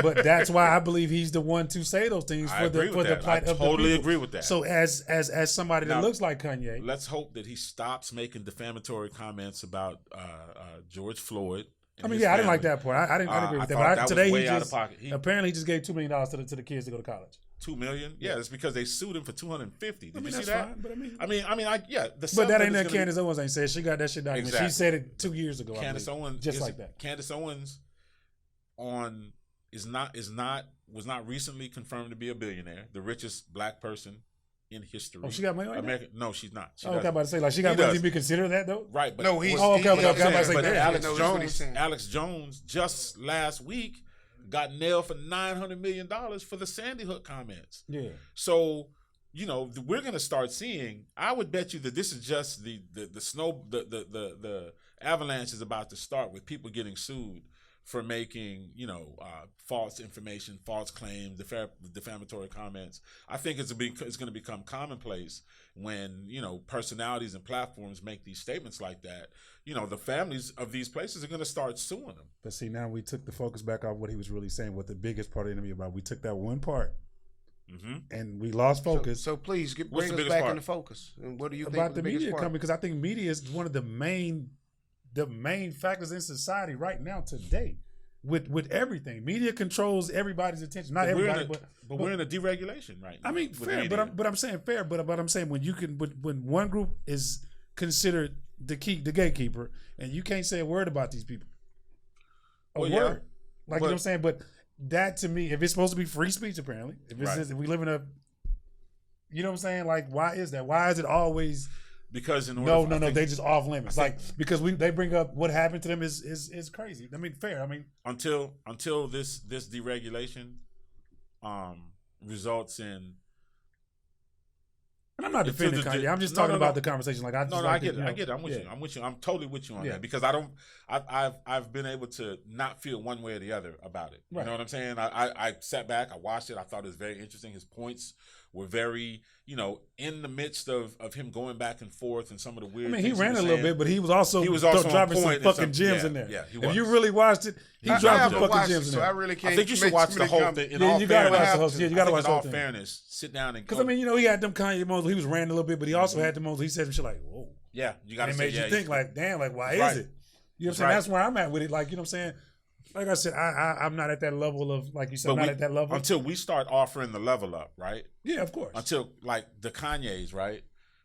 But that's why I believe he's the one to say those things I for the plight of the totally people. agree with that. So as somebody that looks like Kanye, let's hope that he stops making defamatory comments about George Floyd. I mean, I didn't like that part. I didn't agree with that. But today he just apparently he just gave $2 million to the kids to go to college. $2 million? Yeah, it's because they sued him for $250. Did you see that? Fine, but but that ain't that Candace Owens ain't said. She got that shit documented. Exactly. She said it 2 years ago. Candace Owens, just like that. Candace Owens was not recently confirmed to be a billionaire, the richest black person in history. Oh, she got money like that? No, she's not. I was about to say, like, she got money to be considered that, though? Right. But no, he's... Alex Jones just last week got nailed for $900 million for the Sandy Hook comments. Yeah. So, we're going to start seeing, I would bet you that this is just the avalanche is about to start with people getting sued for making, false information, false claims, defamatory comments. I think it's going to become commonplace when, personalities and platforms make these statements like that. The families of these places are going to start suing them. But see, now we took the focus back off what he was really saying, what the biggest part of the interview about. We took that one part, and we lost focus. So please bring us back into focus. And what do you think about the biggest media part? coming? Because I think media is one of the main factors in society right now today. With everything, media controls everybody's attention. Not everybody, but we're in a deregulation right now. I mean, fair, but I'm saying fair. But I'm saying when one group is considered the gatekeeper, and you can't say a word about these people, word, you know what I'm saying. But that to me, if it's supposed to be free speech, apparently, if we live in a, you know what I'm saying, like why is that? Why is it always? Because in order they just off limits. Because they bring up what happened to them is crazy. I mean, fair. I mean, until this deregulation results in. And I'm not defending Kanye. I'm just talking about the conversation. Like I get it. I'm with you. I'm totally with you on that because I've been able to not feel one way or the other about it. You know what I'm saying? I sat back, I watched it. I thought it was very interesting. His points were very, in the midst of him going back and forth and some of the weird. I mean, he ran a little bit, but he was also dropping some fucking gems in there. Yeah, if you really watched it, he dropped some fucking gems in there. So I really can't. I think you should watch the whole thing. You gotta watch the whole thing. You gotta watch the whole in thing. all fairness, sit down and. Because I mean, he had them Kanye moments. He was ranting a little bit, but he also had the moments. He said some shit like, "Whoa." Yeah, you got to. It made you think like, "Damn, like why is it?" You know what I'm saying? That's where I'm at with it. Like, you know what I'm saying? Like I said, I'm not at that level of, like you said, at that level. Until we start offering the level up, right? Yeah, of course. Until, like, the Kanyes, right?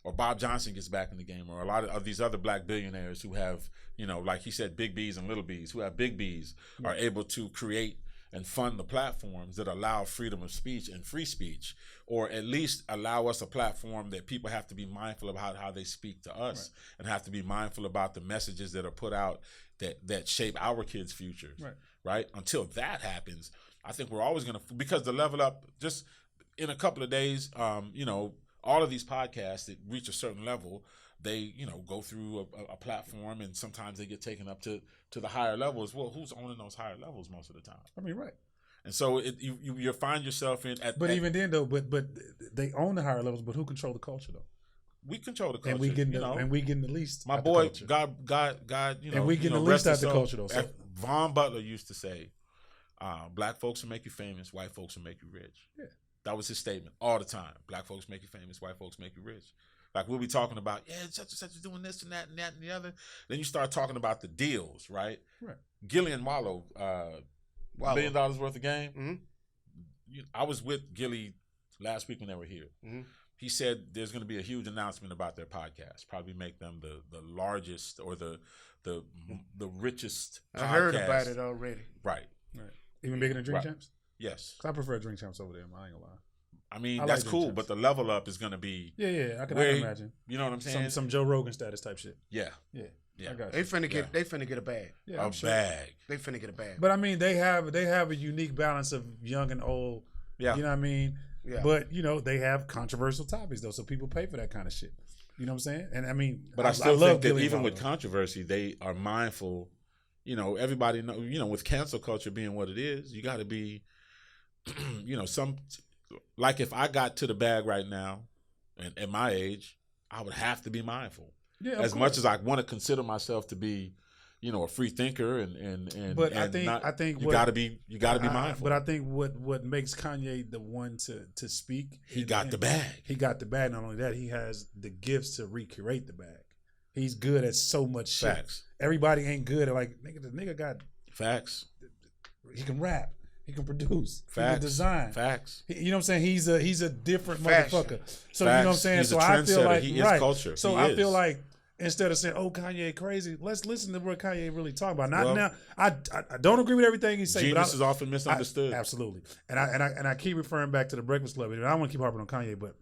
or Bob Johnson gets back in the game, or a lot of these other black billionaires who have, like he said, big B's and little B's, who have big B's, are able to create and fund the platforms that allow freedom of speech and free speech, or at least allow us a platform that people have to be mindful about how they speak to us, and have to be mindful about the messages that are put out that shape our kids' futures. Right? Until that happens, I think we're always going to, because the level up, just in a couple of days, all of these podcasts that reach a certain level, they, go through a platform, and sometimes they get taken up to the higher levels. Well, who's owning those higher levels most of the time? I mean, right. And so you find yourself in even then though, but they own the higher levels. But who control the culture though? We control the culture, and we getting the least. My boy, God, and we getting the least out of the culture though. So. Von Butler used to say, "Black folks will make you famous, white folks will make you rich." Yeah, that was his statement all the time. Black folks make you famous, white folks make you rich. Like we'll be talking about, such and such is doing this and that and the other. Then you start talking about the deals, right? Right. Gillian Wallow, $1 billion worth of game. Mm-hmm. I was with Gilly last week when they were here. Mm-hmm. He said there's going to be a huge announcement about their podcast. Probably make them the largest or the richest. I heard about it already. Right. Even bigger than Drink Champs. Yes. Because I prefer Drink Champs over there. I ain't gonna lie. I mean, that's like cool, but the level up is going to be... Yeah, I can imagine. You know what I'm saying? Some Joe Rogan status type shit. Yeah. I got you. They finna get a bag. Yeah, bag. They finna get a bag. But I mean, they have a unique balance of young and old. Yeah. You know what I mean? Yeah. But, they have controversial topics, though, so people pay for that kind of shit. You know what I'm saying? And I mean... But I still think that even with controversy, they are mindful. Everybody know, with cancel culture being what it is, you got to be, like if I got to the bag right now, and at my age, I would have to be mindful. Yeah, as much as I want to consider myself to be, a free thinker but and I think you got to be mindful. But I think what makes Kanye the one to speak, he got the bag. He got the bag. Not only that, he has the gifts to recreate the bag. He's good at so much shit. Facts. Everybody ain't good at the nigga got facts. He can rap. He can produce. Facts. He can design. Facts. You know what I'm saying? He's a different motherfucker. So Facts. You know what I'm saying? He's so a I feel like he is culture. So he I is. feel like instead of saying, "Oh, Kanye crazy," let's listen to what Kanye really talking about. Now. I don't agree with everything he says. Genius is often misunderstood. Absolutely. And I keep referring back to the Breakfast Club. And I don't want to keep harping on Kanye, but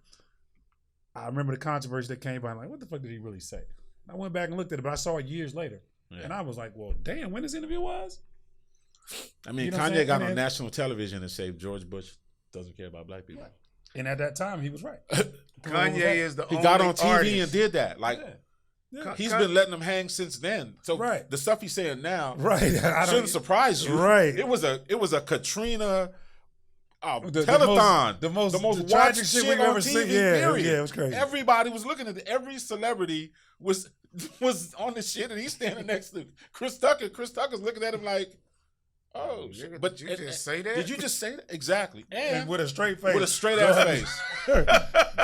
I remember the controversy that came by. I'm like, what the fuck did he really say? I went back and looked at it, but I saw it years later. Yeah. And I was like, well, damn, when this interview was? I mean, Kanye got on national television and said George Bush doesn't care about black people. Right. And at that time, he was right. Kanye is the only He got on TV artist. and did that. Like, he's been letting them hang since then. So the stuff he's saying now shouldn't surprise you. Right. It was a Katrina telethon. The most watched shit we've ever seen. Yeah, it was crazy. Everybody was looking at it. Every celebrity was on this shit, and he's standing next to Chris Tucker. Chris Tucker's looking at him like, oh, shit. But did you just say that? Did you just say that? Exactly. And with a straight face. With a straight ass face.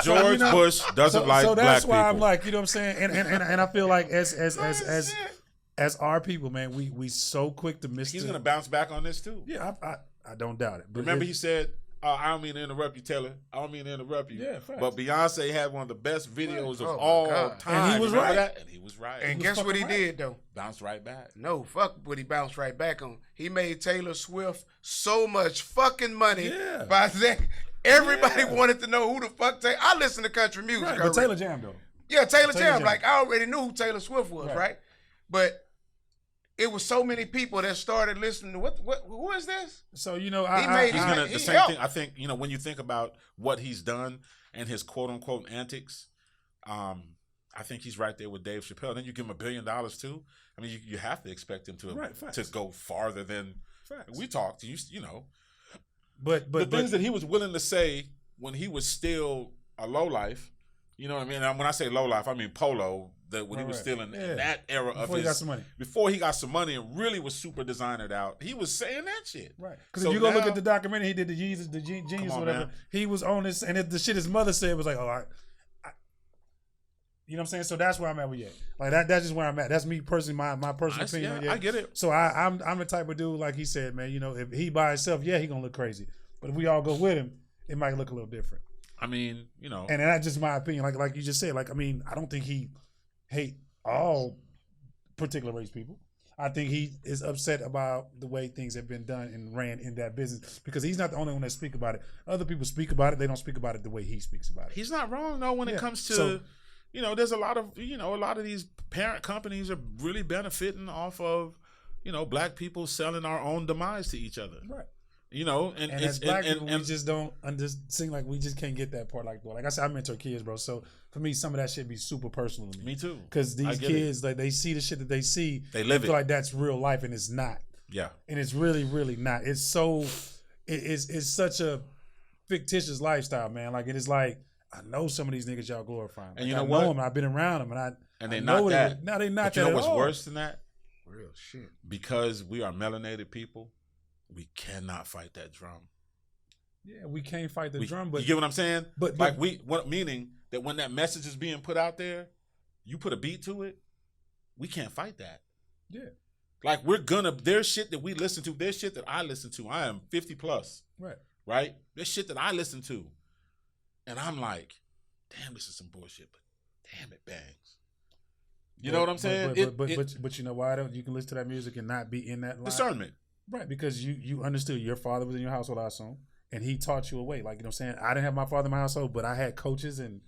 George Bush doesn't like black people. So that's why I'm like, you know what I'm saying? And I feel like as our people, man, we so quick to miss. He's gonna bounce back on this too. Yeah, I don't doubt it. But remember, he said, "I don't mean to interrupt you, Taylor. I don't mean to interrupt you." Yeah, facts. But Beyonce had one of the best videos of all time, and he was right. And he was right. And guess what he did though? Bounced right back. No, fuck what he bounced right back on. He made Taylor Swift so much fucking money by that. Everybody wanted to know who the fuck Taylor. I listen to country music, right, but Taylor Jam though. Yeah, Taylor Jam. Like I already knew who Taylor Swift was, right? But it was so many people that started listening to who is this? So you know, the same thing. I think when you think about what he's done and his quote unquote antics, I think he's right there with Dave Chappelle. Then you give him $1 billion too. I mean, you have to expect him to go farther than we talked. You know, but the things that he was willing to say when he was still a lowlife. You know what I mean? And when I say lowlife, I mean Polo. When he was still in that era of before he got some money. Before he got some money and really was super designered out, he was saying that shit. Right. Because if you go look at the documentary, he did the Genius, whatever. Man. He was on this, and the shit his mother said was like, "Oh, you know what I'm saying?" So that's where I'm at with Ye. Like that's just where I'm at. That's me personally, my personal opinion. Yeah, I get it. So I'm the type of dude, like he said, man. You know, if he by himself, he gonna look crazy. But if we all go with him, it might look a little different. I mean, you know, and that's just my opinion. Like you just said, like I mean, I don't think he hate all particular race people. I think he is upset about the way things have been done and ran in that business because he's not the only one that speak about it. Other people speak about it. They don't speak about it the way he speaks about it. he's not wrong though when it comes to, you know, there's a lot of these parent companies are really benefiting off of, you know, black people selling our own demise to each other. Right. You know, and as black people, we just don't seem like we just can't get that part. Like I said, I mentor kids, bro. So for me, some of that shit be super personal to me. Me too. Because these kids, like they see the shit that they see, they live feel like that's real life, and it's not. Yeah. And it's really, really not. It's so, it's such a fictitious lifestyle, man. Like it is like I know some of these niggas y'all glorifying. And like, you know I what? know them. I've been around them, and they're not that. No, they're not but that. You know at what's all. worse than that? Real shit. Because we are melanated people, we cannot fight that drum. Yeah, we can't fight the drum, but you get what I'm saying? But like meaning that when that message is being put out there, you put a beat to it, we can't fight that. Yeah. Like there's shit that we listen to, there's shit that I listen to. I am 50 plus. Right. Right? There's shit that I listen to. And I'm like, damn, this is some bullshit, but damn, it bangs. You know what I'm saying? But you know why don't you can listen to that music and not be in that line? Discernment. Right, because you understood your father was in your household, I assume. And he taught you a way. Like, you know what I'm saying? I didn't have my father in my household, but I had coaches and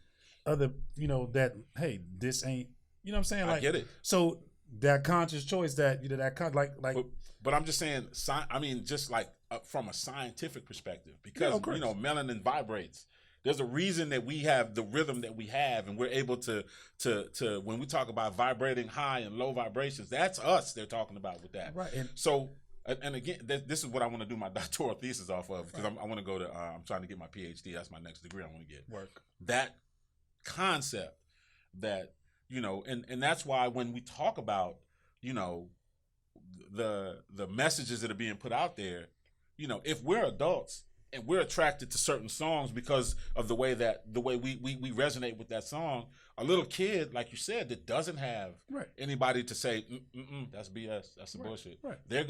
other, you know, that, hey, this ain't, you know what I'm saying? Like, I get it. So that conscious choice that, you know, But I'm just saying, I mean, just like from a scientific perspective, because, you know, melanin vibrates. There's a reason that we have the rhythm that we have, and we're able to when we talk about vibrating high and low vibrations, that's us they're talking about with that. Right. And again, this is what I want to do my doctoral thesis off of, because I want to go to, I'm trying to get my PhD. That's my next degree I want to get. Work. That concept that, you know, and that's why when we talk about, you know, the messages that are being put out there, you know, if we're adults and we're attracted to certain songs because of the way we resonate with that song, a little kid, like you said, that doesn't have anybody to say, that's BS, that's some bullshit. Right. It's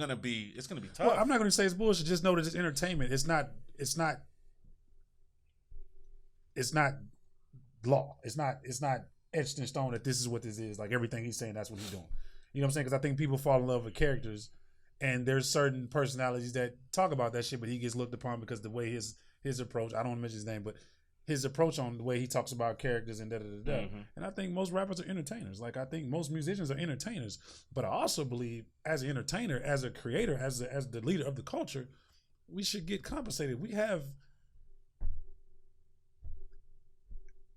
gonna be tough. Well, I'm not gonna say it's bullshit. Just know that it's entertainment. It's not law. It's not etched in stone that this is what this is. Like everything he's saying, that's what he's doing. You know what I'm saying? Because I think people fall in love with characters, and there's certain personalities that talk about that shit, but he gets looked upon because the way his approach. I don't want to mention his name, but his approach on the way he talks about characters and da-da-da-da. Mm-hmm. And I think most rappers are entertainers. Like, I think most musicians are entertainers. But I also believe as an entertainer, as a creator, as the leader of the culture, we should get compensated. We have...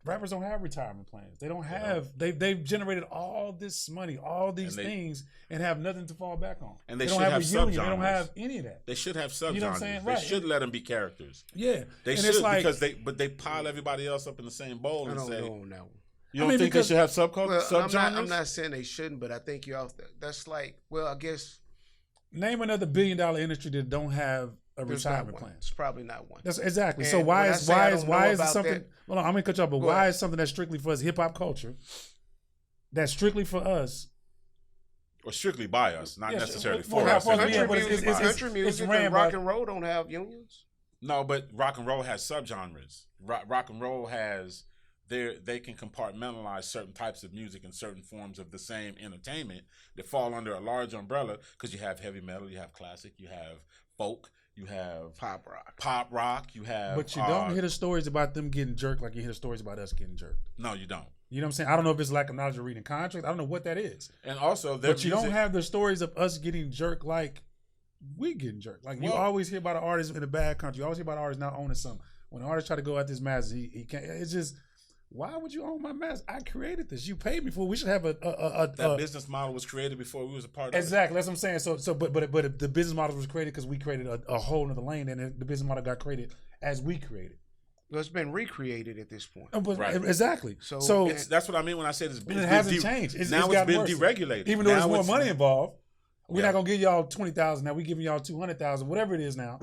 Rappers don't have retirement plans. They don't have... They've generated all this money, all these things, and have nothing to fall back on. And they don't should have subgenres. They don't have any of that. They should have subgenres. You know what I'm saying? They should let them be characters. Yeah. They and should, like, because they pile everybody else up in the same bowl and say... I don't know on that one. You don't think they should have subgenres? I'm not saying they shouldn't, but I think you're off. That's like, well, I guess... Name another $1 billion industry that don't have a retirement plan. It's probably not one. That's exactly. And so why is it something? That, well, I'm gonna cut you off, but why is something that's strictly for us, hip hop culture, that's strictly for us, or strictly by us, not necessarily for us? Country music and rock and roll don't have unions. No, but rock and roll has subgenres. Rock and roll has they can compartmentalize certain types of music and certain forms of the same entertainment that fall under a large umbrella, because you have heavy metal, you have classic, you have folk, you have pop rock, you have... But you don't hear the stories about them getting jerked like you hear the stories about us getting jerked. No, you don't. You know what I'm saying? I don't know if it's lack of knowledge of reading contracts. I don't know what that is. And also, but you don't have the stories of us getting jerked like we getting jerked. Like, you always hear about an artist in a bad country. You always hear about an artist not owning something. When an artist try to go at this master, he can't. It's just... Why would you own my mask? I created this. You paid me for it. We should have that business model was created before we was a part of it. Exactly. That's what I'm saying. But the business model was created because we created a whole other lane, and the business model got created as we created. Well, it's been recreated at this point. Right. Exactly. So that's what I mean when I said it hasn't changed. It's been deregulated. Even though there's more money involved, we're not gonna give y'all 20,000 now. We're giving y'all 200,000, whatever it is now.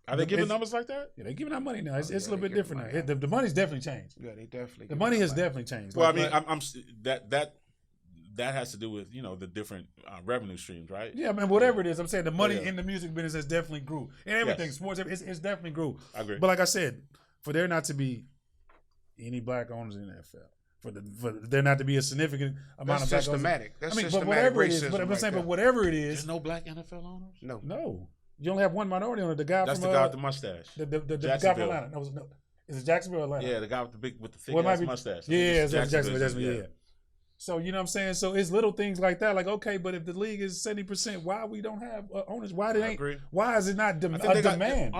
Are they giving numbers like that? Yeah, they're giving out money now. It's a little bit different now. The money's definitely changed. Yeah, they definitely. The money has definitely changed. Well, I mean, I'm that has to do with, you know, the different revenue streams, right? Yeah, man. Whatever it is, I'm saying the money in the music business has definitely grew, and everything, sports, it's definitely grew. I agree. But like I said, for there not to be any black owners in the NFL, for there not to be a significant amount That's of black systematic. That's owners. systematic but whatever it is, racism but I'm right saying, there. but whatever it There's is, no black NFL owners? no, you only have one minority owner. The guy That's from the guy with the mustache. the guy from Jacksonville. Atlanta. No, is it Jacksonville or Atlanta? Yeah, the guy with the thick Well, it might ass be- mustache. Yeah, it's Jacksonville, Jacksonville. Yeah. So you know what I'm saying. So it's little things like that. Like okay, but if the league is 70%, why we don't have owners? Why they I ain't? agree. Why is it not I think a they got- demand?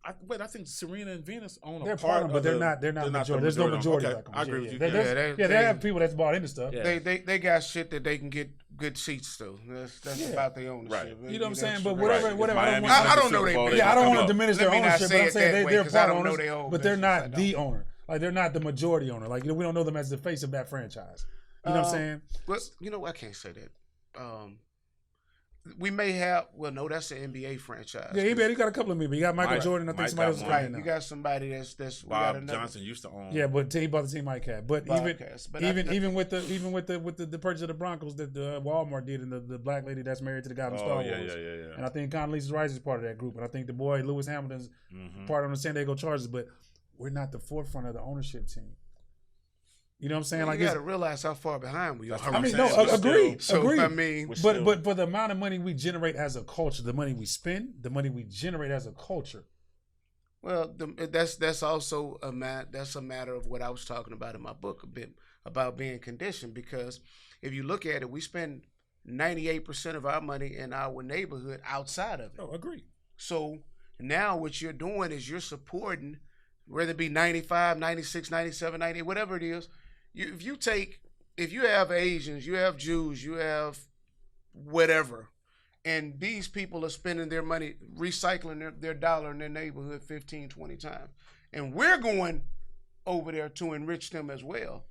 I think Serena and Venus own They're a part of them, but they're not the majority. There's no majority. Okay, Black owners. I agree with you. They have people that's bought into stuff. Yeah. They got shit that they can get good seats to. That's about their ownership. Right. You know what I'm saying? But Right. whatever. Miami I don't wins know the they Super Bowl, big. Yeah, I don't come want to up. diminish Let their me not ownership, say but I'm it saying that way, they're 'cause I part don't know owners, their whole but they're business. I not don't. the owner. Like they're not the majority owner. Like we don't know them as the face of that franchise. You know what I'm saying? Well, I can't say that. We may have. Well, no, that's an NBA franchise. Yeah, he got a couple of people. You got Michael Mike- Jordan. I think Mike somebody got else is one. Right, playing you now. got somebody that's we got Bob another Johnson used to own. Yeah, but he bought the team Mike had. But Bobcats, but even with the purchase of the Broncos that the Walmart did, and the black lady that's married to the guy from Star Wars. Yeah. And I think Condoleezza Rice is part of that group, and I think the boy Lewis Hamilton's Mhm. part of the San Diego Chargers. But we're not the forefront of the ownership team. You know what I'm saying? Like you it's, got to realize how far behind we are. That's what I I'm mean, saying. no, We're agreed. still- So Agreed. I mean, We're But still- for the amount of money we generate as a culture, the money we spend, the money we generate as a culture. well, that's also a matter of what I was talking about in my book a bit about being conditioned. Because if you look at it, we spend 98% of our money in our neighborhood outside of it. Oh, agreed. So now what you're doing is you're supporting, whether it be 95, 96, 97, 98, whatever it is. If you have Asians, you have Jews, you have whatever, and these people are spending their money, recycling their dollar in their neighborhood 15, 20 times. And we're going over there to enrich them as well.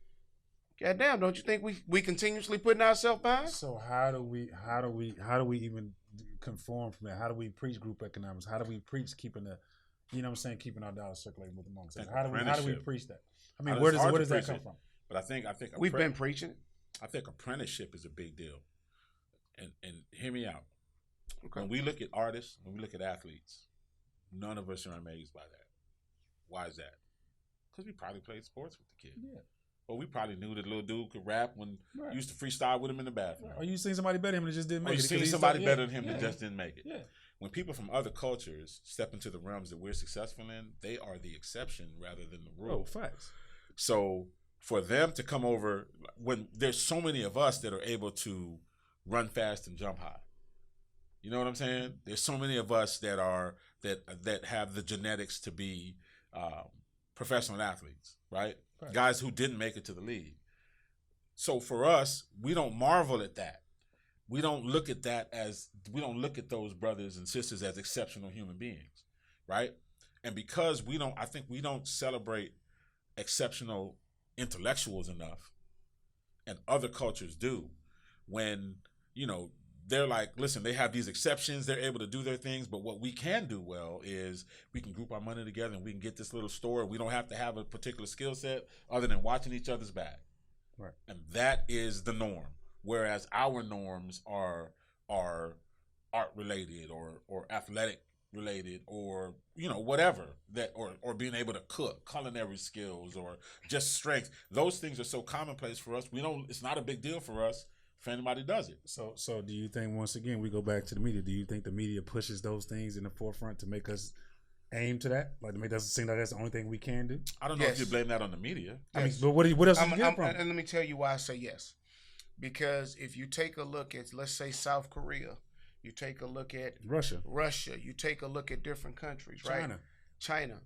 God damn, don't you think we continuously putting ourselves behind? So how do we even conform from that? How do we preach group economics? How do we preach keeping keeping our dollars circulating with amongst us? How do we Apprenticeship. preach that? I mean, It's where hard does to that preach come it. from? But I think We've been preaching it. I think apprenticeship is a big deal. And hear me out. Okay. When we look at artists, when we look at athletes, none of us are amazed by that. Why is that? Because we probably played sports with the kid. Yeah. Or we probably knew that little dude could rap when Right. you used to freestyle with him in the bathroom. Or you seen somebody better than him and just didn't Or make you it? seen 'cause he's somebody so- better yeah, than him yeah. that just didn't make it. Yeah. When people from other cultures step into the realms that we're successful in, they are the exception rather than the rule. Oh, facts. So for them to come over, when there's so many of us that are able to run fast and jump high, you know what I'm saying? There's so many of us that have the genetics to be professional athletes, right? Right. Guys who didn't make it to the league. So for us, we don't marvel at that. We don't look at those brothers and sisters as exceptional human beings, right? And because I think we don't celebrate exceptional intellectuals enough, and other cultures do, when, they're like, listen, they have these exceptions, they're able to do their things, but what we can do well is we can group our money together and we can get this little store. We don't have to have a particular skill set other than watching each other's back. Right. And that is the norm. Whereas our norms are art related or athletic related or whatever that or being able to cook, culinary skills, or just strength. Those things are so commonplace for us. It's not a big deal for us if anybody does it. So do you think, once again, we go back to the media, do you think the media pushes those things in the forefront to make us aim to that? Like, to make us seem like that's the only thing we can do? I don't know Yes. if you blame that on the media. I mean, Yes. but what else did you get from? And let me tell you why I say yes. Because if you take a look at, let's say, South Korea, you take a look at Russia, you take a look at different countries, right? China.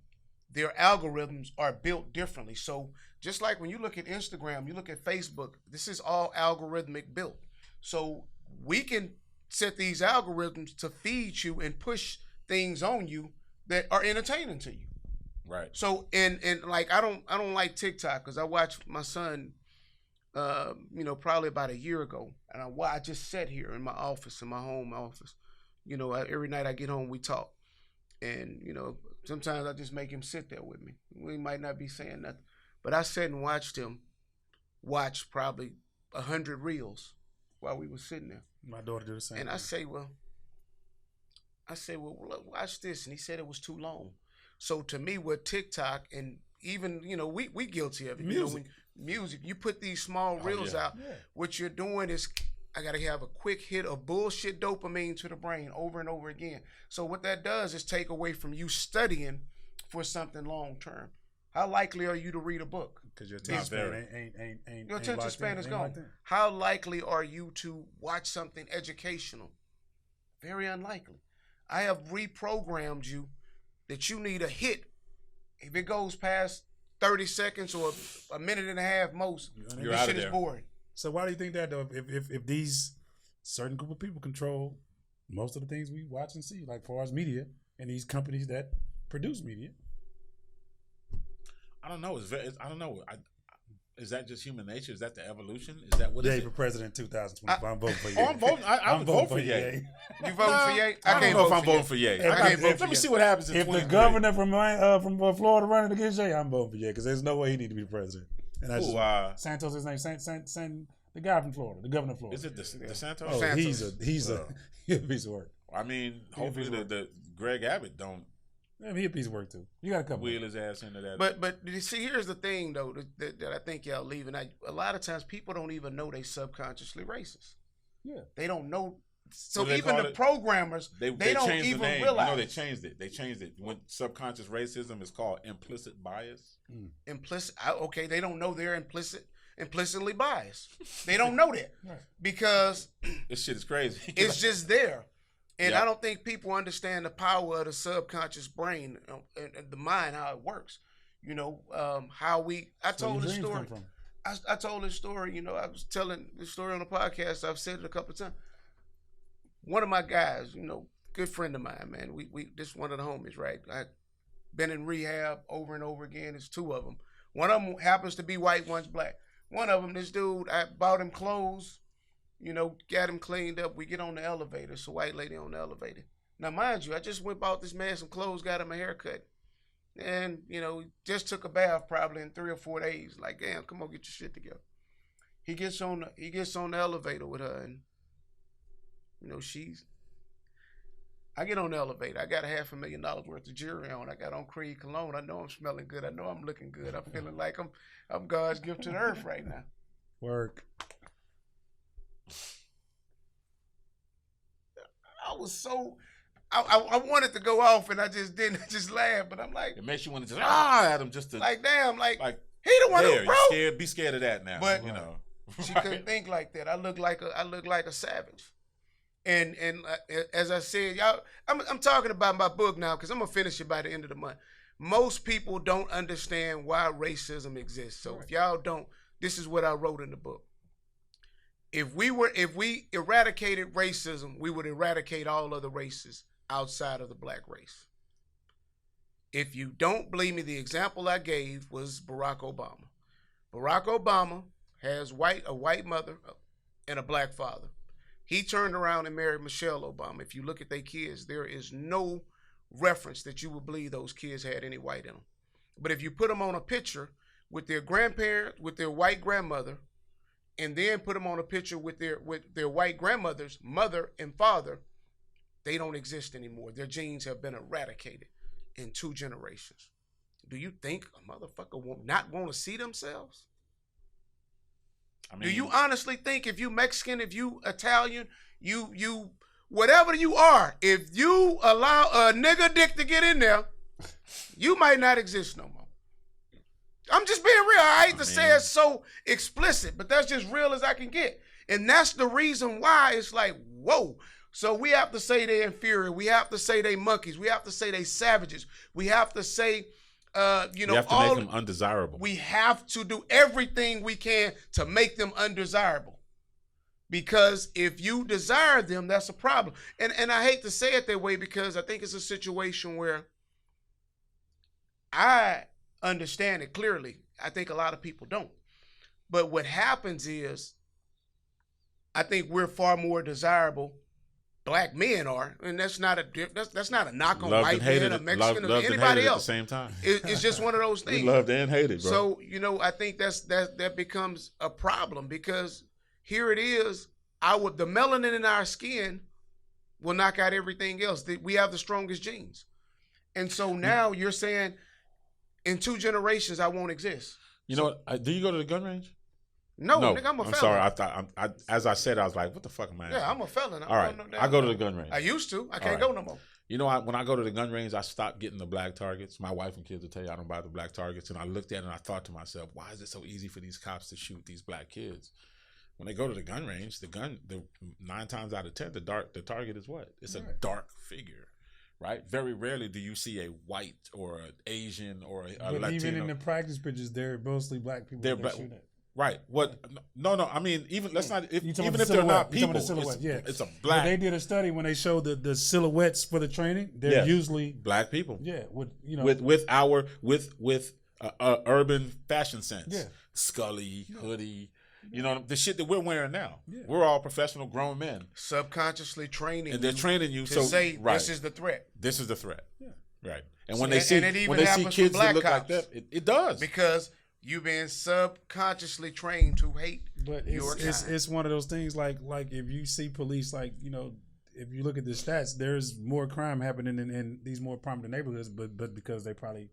Their algorithms are built differently. So just like when you look at Instagram, you look at Facebook, this is all algorithmic built. So we can set these algorithms to feed you and push things on you that are entertaining to you. Right. So and like I don't like TikTok because I watched my son, probably about a year ago, and I just sat here in my office, in my home office. Every night I get home, we talk, and sometimes I just make him sit there with me. We might not be saying nothing, but I sat and watched him watch probably 100 reels while we were sitting there. My daughter did the same. And I say, well, watch this, and he said it was too long. So to me, with TikTok and even, we guilty of it. Music. Music, you put these small reels out. Yeah. What you're doing is, I got to have a quick hit of bullshit dopamine to the brain over and over again. So what that does is take away from you studying for something long term. How likely are you to read a book? Because your attention span ain't Your attention span is gone. Like that. How likely are you to watch something educational? Very unlikely. I have reprogrammed you that you need a hit. If it goes past 30 seconds or a minute and a half most, You're this out shit of is there. boring. So why do you think that though? If these certain group of people control most of the things we watch and see, like far as media and these companies that produce media? I don't know. I don't know. Is that just human nature? Is that the evolution? Is that what Yay is for it? president 2025. I'm voting for you. Oh, I'm voting. I would vote for Ye. You voting for Ye? I don't know if I'm voting for Ye. I can't vote Let for me Ye. see what happens in If the 23. governor from Florida running against Jay, I'm voting for Jay because there's no way he need to be the president. And I just Santos, his name, the guy from Florida, the governor of Florida. Is it the Santos? Oh, Santos. he's a piece of work. I mean, hopefully the Greg Abbott don't Yeah, he a piece of work too. You got a couple. wheel his ass into that. But you see, here's the thing though that I think y'all leaving. A lot of times people don't even know they subconsciously racist. Yeah, they don't know. So What do they even call the it? programmers, they don't changed even the name. realize. You know, they changed it. They changed it. When subconscious racism is called implicit bias. Implicit. Okay, they don't know they're implicitly biased. They don't know that Right. because This shit is crazy. it's just there. And Yeah. I don't think people understand the power of the subconscious brain and the mind, how it works. You know, how we. I That's where told your this dreams story. come from. I told this story. You know, I was telling the story on the podcast. I've said it a couple of times. One of my guys, you know, good friend of mine, man. We this one of the homies, right? I been in rehab over and over again. There's two of them. One of them happens to be white, one's black. One of them, this dude, I bought him clothes. You know, got him cleaned up. We get on the elevator. It's a white lady on the elevator. Now, mind you, I just went bought this man some clothes, got him a haircut. And, you know, just took a bath probably in 3 or 4 days. Like, damn, come on, get your shit together. He gets on the elevator with her, and, you know, I get on the elevator. I got $500,000 worth of jewelry on. I got on Creed cologne. I know I'm smelling good. I know I'm looking good. I'm feeling like I'm God's gift to the earth right now. Work. I was so I wanted to go off and I just didn't. I just laughed, but I'm like, It makes you want to just at him just to like damn, like he the one there. who broke. Scared, be scared of that now. But you know, she couldn't think like that. I look like a savage. And as I said, y'all, I'm talking about my book now because I'm gonna finish it by the end of the month. Most people don't understand why racism exists. So if y'all don't, this is what I wrote in the book. If we eradicated racism, we would eradicate all other races outside of the black race. If you don't believe me, the example I gave was Barack Obama. Barack Obama has a white mother and a black father. He turned around and married Michelle Obama. If you look at their kids, there is no reference that you would believe those kids had any white in them. But if you put them on a picture with their grandparents, with their white grandmother, and then put them on a picture with their white grandmother's mother and father, they don't exist anymore. Their genes have been eradicated in 2 generations. Do you think a motherfucker will not want to see themselves? I mean, Do you honestly think if you Mexican, if you Italian, you whatever you are, if you allow a nigga dick to get in there, you might not exist no more. I'm just being real. I hate to say it so explicit, but that's just real as I can get. And that's the reason why it's like, whoa. So we have to say they're inferior. We have to say they monkeys. We have to say they savages. We have to say, you know, have to make them undesirable. We have to do everything we can to make them undesirable. Because if you desire them, that's a problem. And I hate to say it that way because I think it's a situation where I understand it clearly. I think a lot of people don't. But what happens is, I think we're far more desirable. Black men are, and that's not a knock on white men or Mexican or anybody else. At the same time, it's just one of those things. We loved and hated, bro. So you know, I think that becomes a problem because here it is. The melanin in our skin will knock out everything else. We have the strongest genes. And so now you're saying in 2 generations I won't exist. You know what? Do you go to the gun range? No, nigga, I'm a felon. I'm sorry. I thought as I said, I was like, what the fuck am I asking? Yeah, I'm a felon. All right, I go to the gun range. I used to. I can't go no more. You know, when I go to the gun range, I stopped getting the black targets. My wife and kids will tell you I don't buy the black targets. And I looked at it and I thought to myself, why is it so easy for these cops to shoot these black kids? When they go to the gun range, the 9 times out of 10, the target is what? It's a dark figure, right? Very rarely do you see a white or an Asian or a Latino. Even in the practice pitches, they're mostly black people. They're black. Right. What? No. I mean, even let's not. Even if they're not people, it's a black. They did a study when they showed the silhouettes for the training. They're usually black people. Yeah. With urban fashion sense. Yeah. Scully, hoodie. You know the shit that we're wearing now. Yeah. We're all professional grown men. Subconsciously training. And they're training you to say this is the threat. This is the threat. Yeah. Right. And when they see kids that look like that, it does because. You've been subconsciously trained to hate. But it's one of those things like if you see police, like, you know, if you look at the stats, there's more crime happening in these more prominent neighborhoods, but because they're probably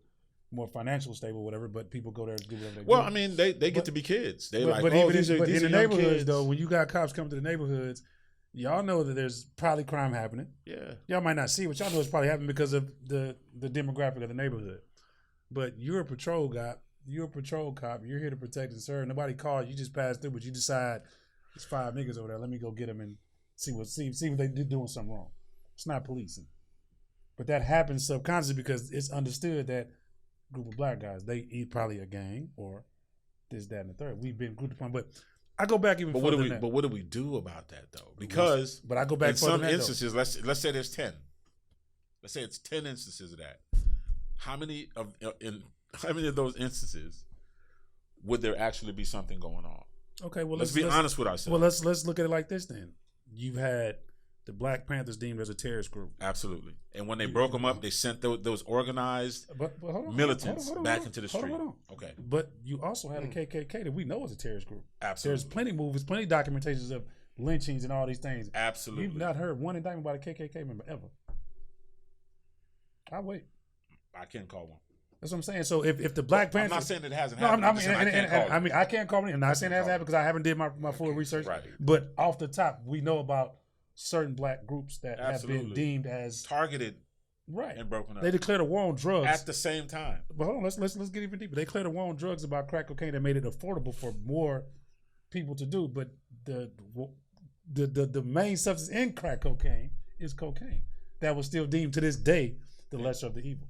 more financially stable, whatever. But people go there to do whatever they do. Well, I mean, they get to be kids. They but in the neighborhoods though, when you got cops coming to the neighborhoods, y'all know that there's probably crime happening. Yeah, y'all might not see it, but y'all know it's probably happening because of the demographic of the neighborhood. But you're a patrol cop. You're a patrol cop. You're here to protect and serve. Nobody called. You just passed through, but you decide there's 5 niggas over there. Let me go get them and see what they doing something wrong. It's not policing, but that happens subconsciously because it's understood that group of black guys they eat probably a gang or this, that, and the third. We've been grouped upon, but I go back even further than that. But what do we do about that though? Because I go back in some instances. Let's say there's 10. Let's say it's 10 instances of that. How many of those instances would there actually be something going on? Okay, well let's be honest with ourselves. Well, let's look at it like this then. You've had the Black Panthers deemed as a terrorist group. Absolutely. And when they broke them up, they sent those organized militants back into the street. Okay. But you also had a KKK that we know is a terrorist group. Absolutely. There's plenty of movies, plenty of documentations of lynchings and all these things. Absolutely. You've not heard one indictment by a KKK member ever. I'll wait. I can't call one. That's what I'm saying. So if the Black Panthers, I'm not saying it hasn't happened. I can't call it. I'm not saying it hasn't happened because I haven't did my full research. Right. But off the top, we know about certain black groups that have been deemed as targeted, and broken up. They declared a war on drugs at the same time. But hold on, let's get even deeper. They declared a war on drugs about crack cocaine that made it affordable for more people to do. But the main substance in crack cocaine is cocaine. That was still deemed to this day the lesser of the evil.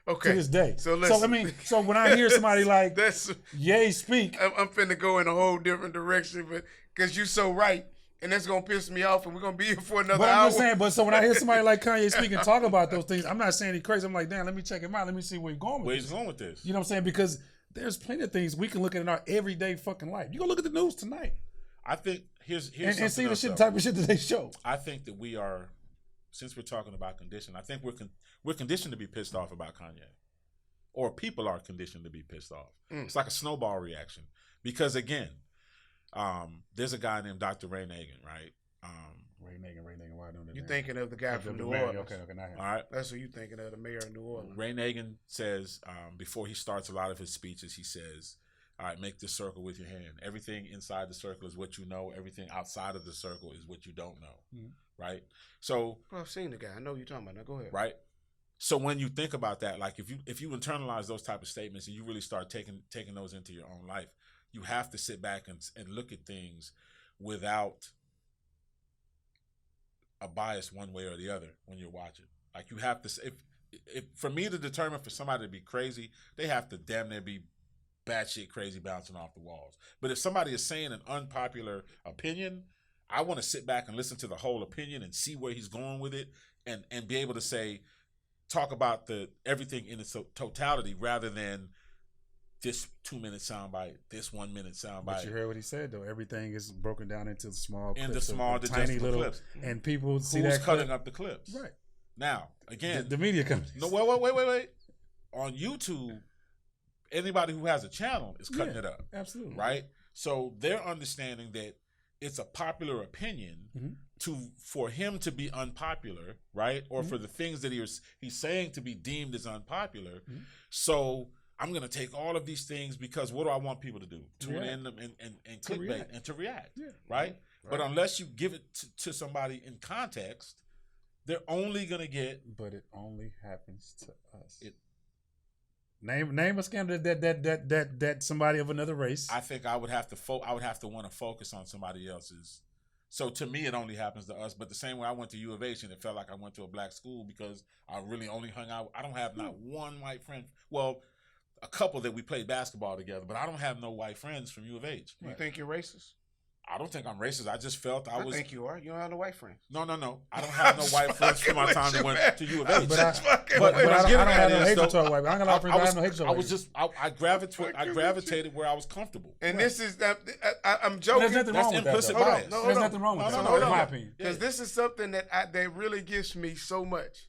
Okay. To this day. So when I hear somebody like Ye speak, I'm finna go in a whole different direction, but because you're so right, and that's gonna piss me off, and we're gonna be here for another hour. I'm just saying. But so when I hear somebody like Kanye speak and talk about those things, I'm not saying he's crazy. I'm like, damn, let me check him out. Let me see where he's going with Where he's going with this. You know what I'm saying? Because there's plenty of things we can look at in our everyday fucking life. You go look at the news tonight. I think here's and see the type of shit that they show. I think that we are, since we're talking about condition, I think we're conditioned to be pissed off about Kanye. Or people are conditioned to be pissed off. It's like a snowball reaction. Because again, there's a guy named Dr. Ray Nagin, right? Ray Nagin, why don't you thinking of the guy from New Orleans? Okay, not him. All right. That's who you thinking of, the mayor of New Orleans. Ray Nagin says, before he starts a lot of his speeches, he says, all right, make this circle with your hand. Everything inside the circle is what you know. Everything outside of the circle is what you don't know, right? So, well, I've seen the guy. I know what you're talking about. Now go ahead. Right? So when you think about that, like if you internalize those type of statements and you really start taking those into your own life, you have to sit back and look at things without a bias one way or the other when you're watching. Like you have to, if for me to determine for somebody to be crazy, they have to damn near be batshit crazy bouncing off the walls. But if somebody is saying an unpopular opinion, I want to sit back and listen to the whole opinion and see where he's going with it and be able to talk about everything in its totality rather than this 2-minute soundbite, this 1-minute soundbite. But you heard what he said though. Everything is broken down into small clips. Into small, tiny little clips. And people see who's that cutting up the clips. Right. Now, again, the media companies. No, wait. On YouTube, anybody who has a channel is cutting it up. Absolutely. Right? So they're understanding that it's a popular opinion for him to be unpopular, right? Or for the things that he's saying to be deemed as unpopular. So I'm going to take all of these things because what do I want people to do? Tune in and clickbait and to react, right? But unless you give it to somebody in context, they're only going to get. But it only happens to us. Name a scandal that somebody of another race. I think I would have to want to focus on somebody else's. So to me, it only happens to us. But the same way I went to U of H and it felt like I went to a black school because I really only hung out. I don't have not one white friend. Well, a couple that we played basketball together, but I don't have no white friends from U of H. You think you're racist? I don't think I'm racist. I just felt I was. I think you are. You don't have no white friends. No. I don't have no white friends from my time that went to U of H. But I don't have no hatred toward white. I don't have no hatred toward white. I gravitated where I was comfortable. And this is that I'm joking. There's nothing wrong with implicit that. bias. There's nothing wrong with that. In my opinion, because this is something that really gives me so much.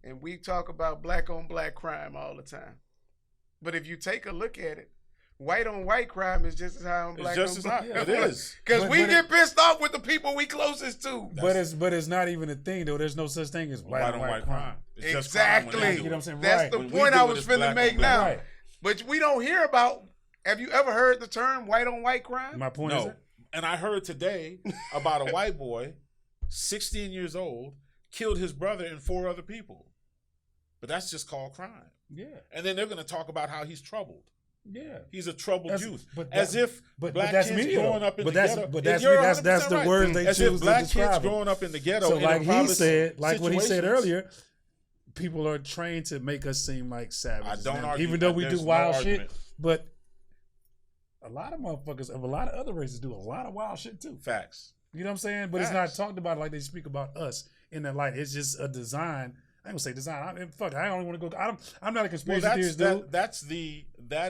And we talk about black on black crime all the time. But if you take a look at it, white on white crime is just as high on black on black. It is. Because we get pissed off with the people we closest to. But it's not even a thing though. There's no such thing as black on white crime. It's just exactly. crime when they do it. You know what I'm saying? That's the point I was finna make now. Right. But we don't hear about. Have you ever heard the term white on white crime? My point is that. And I heard today about a white boy, 16 years old, killed his brother and 4 other people. But that's just called crime. Yeah. And then they're going to talk about how he's troubled. Yeah. He's a troubled youth. But as if black kids growing up in the ghetto. But that's the right. word they as choose if black to describe kids growing up in the ghetto. So like what he said earlier, people are trained to make us seem like savages. I don't argue. Even though we do wild shit. Argument. But a lot of motherfuckers of a lot of other races do a lot of wild shit too. Facts. You know what I'm saying? But It's not talked about like they speak about us in that light. It's just a design. I ain't gonna say design. I don't want to go. I'm not a conspiracy theorist, dude. That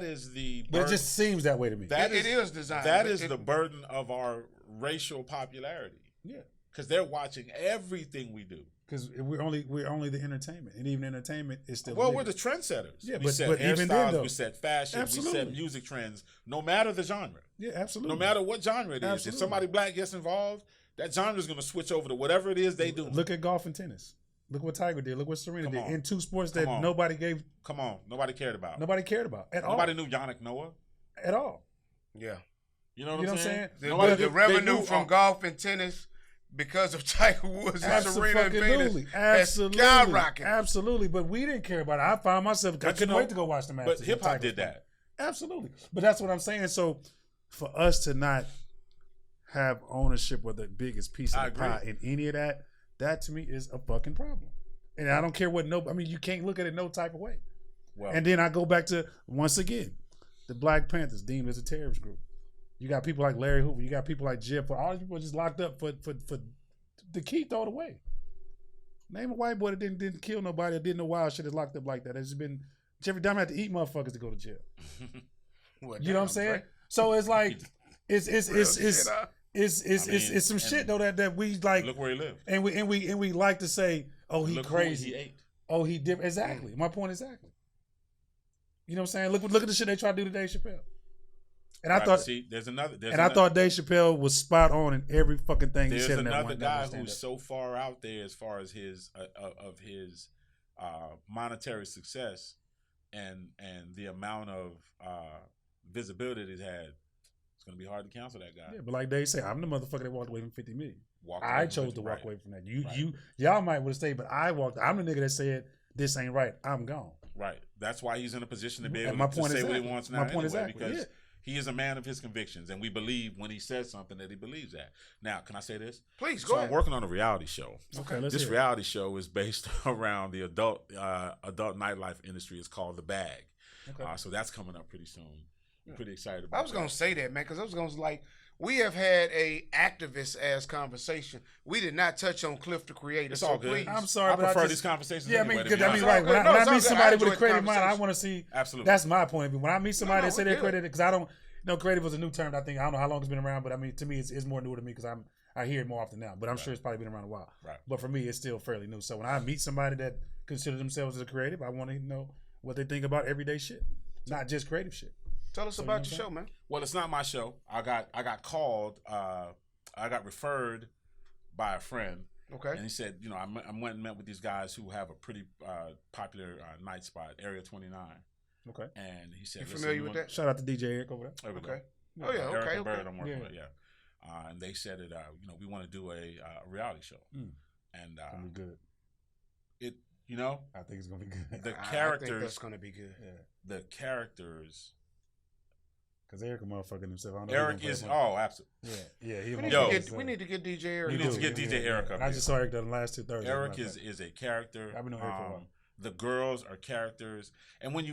is the. But it just seems that way to me. It is design. That is the burden of our racial popularity. Yeah, because they're watching everything we do. Because we're only the entertainment, and even entertainment is still. Well, we're the trendsetters. Yeah, we set but even then, though, we set fashion, absolutely. We set music trends, no matter the genre. Yeah, absolutely. No matter what genre it is, absolutely. if somebody black gets involved, that genre is going to switch over to whatever it is they do. Look at golf and tennis. Look what Tiger did. Look what Serena did in 2 sports that nobody gave. Nobody cared about. Nobody cared about at all. Nobody knew Yannick Noah at all. Yeah, you know what I'm saying. The revenue from golf and tennis because of Tiger Woods and Serena and Venus has skyrocketed. Absolutely, but we didn't care about it. I found myself. I couldn't wait to go watch the match. But hip hop did that. Absolutely, but that's what I'm saying. So for us to not have ownership of the biggest piece of the pie in any of that. That to me is a fucking problem. And I don't care what you can't look at it no type of way. Well, and then I go back to, once again, the Black Panthers deemed as a terrorist group. You got people like Larry Hoover. You got people like Jeff. All these people just locked up for the key thrown away. Name a white boy that didn't kill nobody or did no wild shit that's locked up like that. It's been, Jeffrey Dahmer had to eat motherfuckers to go to jail. You know what I'm saying? Right? So it's like, it's some shit though that we like. Look where he lived, and we like to say, "Oh, he crazy." Who he ate. Oh, he did exactly. My point exactly. You know what I'm saying? Look at the shit they try to do to Dave Chappelle. And I thought, I thought Dave Chappelle was spot on in every fucking thing he said. There's another guy who's so far out there as far as his monetary success and the amount of visibility that he's had. It's gonna be hard to cancel that guy. Yeah, but like they say, I'm the motherfucker that walked away from $50 million. I chose to walk away from that. Y'all might would have stayed, but I'm the nigga that said this ain't right. I'm gone. Right. That's why he's in a position to be able to say what he wants now. Because he is a man of his convictions, and we believe when he says something that he believes that. Now, can I say this? Please go ahead. I'm working on a reality show. Okay, this reality show is based around the adult nightlife industry. It's called The Bag. Okay. So that's coming up pretty soon. I'm pretty excited about it. I was going to say that, man, because I was going to we have had a activist-ass conversation. We did not touch on Cliff the Creator. It's all good. Please. I'm sorry, I prefer these conversations. Yeah, anyway, right. When I meet somebody with a creative mind, I want to see. Absolutely. That's my point of view. When I meet somebody that say they're creative, because I don't know, creative was a new term. I don't know how long it's been around, but I mean, to me, it's more newer to me because I hear it more often now. But I'm sure it's probably been around a while. Right. But for me, it's still fairly new. So when I meet somebody that considers themselves as a creative, I want to know what they think about everyday shit, not just creative shit. Tell us about your show, man. Well, it's not my show. I got called. I got referred by a friend. Okay. And he said, you know, I went and met with these guys who have a pretty popular night spot, Area 29. Okay. And he said, You familiar with that? Shout out to DJ Eric over there. Okay. Oh yeah. Eric Okay. and Bird, Okay. I'm working with, and they said that, you know, we want to do a reality show. And It's gonna be good. it, you know, I think it's gonna be good. the I characters, think that's gonna be good. Yeah. the characters. Because Eric a motherfucker himself. I don't know Eric is absolutely. Yeah. He We need to get DJ Eric. We need to get DJ Eric up. I just saw Eric the last 2 Thursdays. Eric is a character. I've been knowing Eric for a while. The girls are characters, and when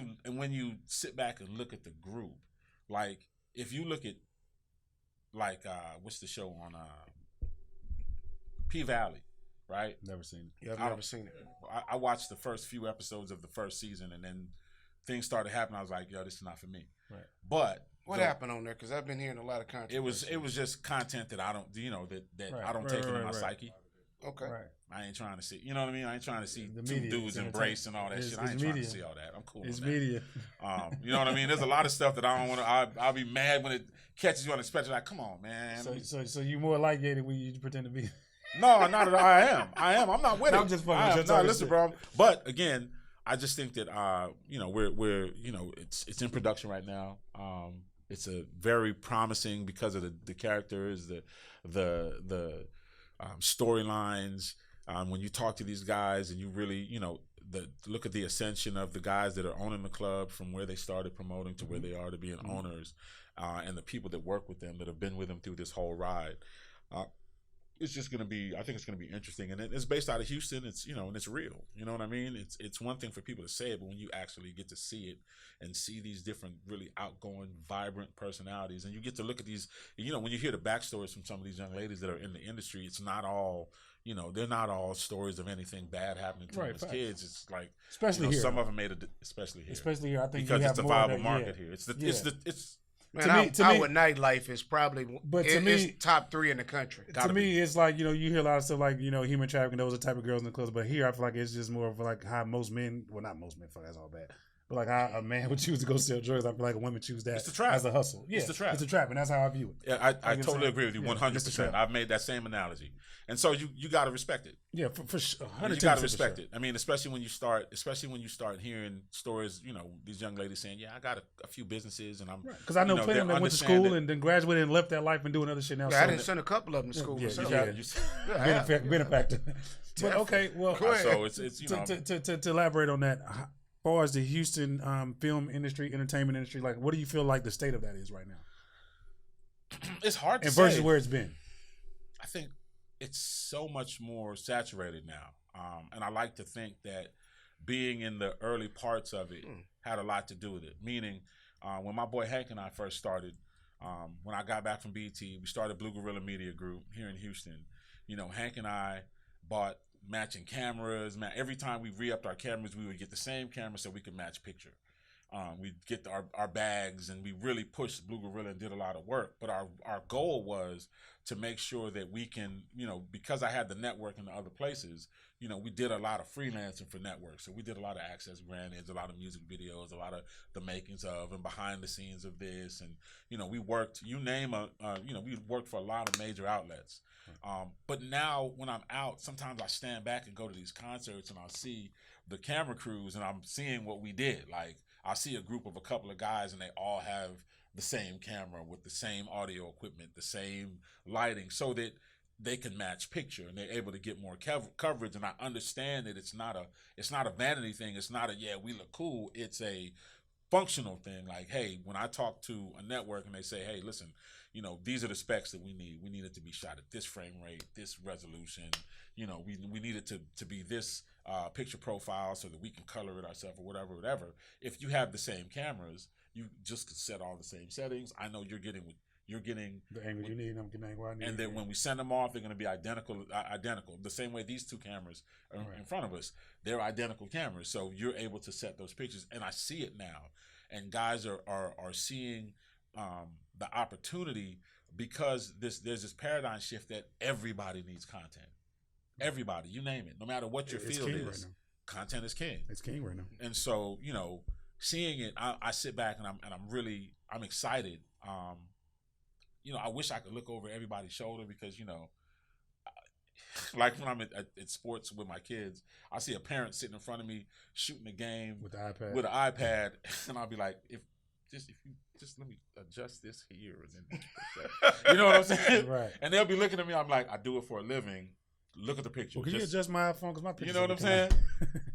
you sit back and look at the group, like if you look at what's the show on P Valley, right? Never seen it. Yeah, I've never seen it. I watched the first few episodes of the first season, and then things started happening. I was like, yo, this is not for me. Right. But what happened on there? Because I've been hearing a lot of content. it was just content that I don't, you know, that Right. I don't Right, take into right, my right. psyche. Okay. Right. I ain't trying to see, you know what I mean? I ain't trying to see The two media, dudes it's embrace and all that it's- shit. I it's ain't trying to media. see all that. I'm cool It's on that. media. You know what I mean? There's a lot of stuff that I don't want to. I'll be mad when it catches you unexpected. Like, come on, man. So you more like Gator when you pretend to be. No, not at all. I am. I'm not with No, it. I'm just fucking I with am. you. No, Talking listen, shit. bro. But again, I just think that you know, we're you know, it's in production right now. It's a very promising because of the characters, the storylines. When you talk to these guys and you really, you know, look at the ascension of the guys that are owning the club from where they started promoting to where they are to being owners, and the people that work with them that have been with them through this whole ride. It's just going to be, I think it's going to be interesting. And it's based out of Houston. It's, you know, and it's real. You know what I mean? It's one thing for people to say it, but when you actually get to see it and see these different really outgoing, vibrant personalities, and you get to look at these, you know, when you hear the backstories from some of these young ladies that are in the industry, it's not all, you know, they're not all stories of anything bad happening to them as kids. It's like, Especially you know, here. some of them made it, especially here. I think because you it's have a more of viable that, market yeah. here. Yeah. Man, To me- our nightlife is probably, But to me- it's top 3 in the country. To me, it's like, you know, you hear a lot of stuff like, you know, human trafficking, those are the type of girls in the clubs. But here, I feel like it's just more of like how most men, well, not most men, fuck, that's all bad. But like how a man would choose to go sell drugs, I feel like a woman choose that It's the trap. as a hustle. Yeah, It's the trap. It's a trap, and that's how I view it. Yeah, I what I'm totally saying? agree with you, Yeah, 100%. I've made that same analogy, and so you got to respect it. Yeah, for sure. You got to respect it. I mean, especially when you start hearing stories. You know, these young ladies saying, "Yeah, I got a few businesses, and I'm." Because I know you plenty of them they're that went to understanding- school and then graduated and left that life and doing other shit now. Yeah, I So didn't send a couple of them to school yeah, myself. yeah. you- benefactor. But okay, well, Go ahead. So it's you know, to elaborate on that, as far as the Houston film industry, entertainment industry, like, what do you feel like the state of that is right now, it's hard to and say. versus where it's been? I think it's so much more saturated now, and I like to think that being in the early parts of it had a lot to do with it. Meaning, when my boy Hank and I first started, when I got back from B.E.T, we started Blue Guerilla Media Group here in Houston. You know, Hank and I bought matching cameras. Every time we re-upped our cameras, we would get the same camera so we could match picture. We'd get our bags, and we really pushed Blue Guerilla and did a lot of work. But our goal was to make sure that we can, you know, because I had the network in the other places, you know, we did a lot of freelancing for networks. So we did a lot of access granted, a lot of music videos, a lot of the makings of and behind the scenes of this. And, you know, we worked, you name you know, we worked for a lot of major outlets. But now when I'm out, sometimes I stand back and go to these concerts and I'll see the camera crews and I'm seeing what we did. Like, I see a group of a couple of guys and they all have the same camera with the same audio equipment, the same lighting, so that they can match picture and they're able to get more coverage. And I understand that it's not a vanity thing. It's not we look cool. It's a functional thing. Like, hey, when I talk to a network and they say, hey, listen, you know, these are the specs that we need. We need it to be shot at this frame rate, this resolution. You know, we need it to be this picture profile so that we can color it ourselves or whatever. If you have the same cameras, you just could set all the same settings. I know you're getting The angle you need, I'm getting the angle I need. and then when we send them off, they're going to be identical. The same way these two cameras are in front of us, they're identical cameras. So you're able to set those pictures, and I see it now. And guys are seeing the opportunity because there's this paradigm shift that everybody needs content. Everybody, you name it, no matter what your field is, right, content is king. It's king right now. And so, you know, seeing it, I sit back and I'm excited. You know, I wish I could look over everybody's shoulder because, you know, like when I'm at sports with my kids, I see a parent sitting in front of me shooting a game with the iPad. With an iPad, and I'll be like, if you just let me adjust this here, and then you know what I'm saying? Right. And they'll be looking at me. I'm like, I do it for a living. Look at the picture. Well, can you adjust my iPhone because my picture? You know what I'm saying?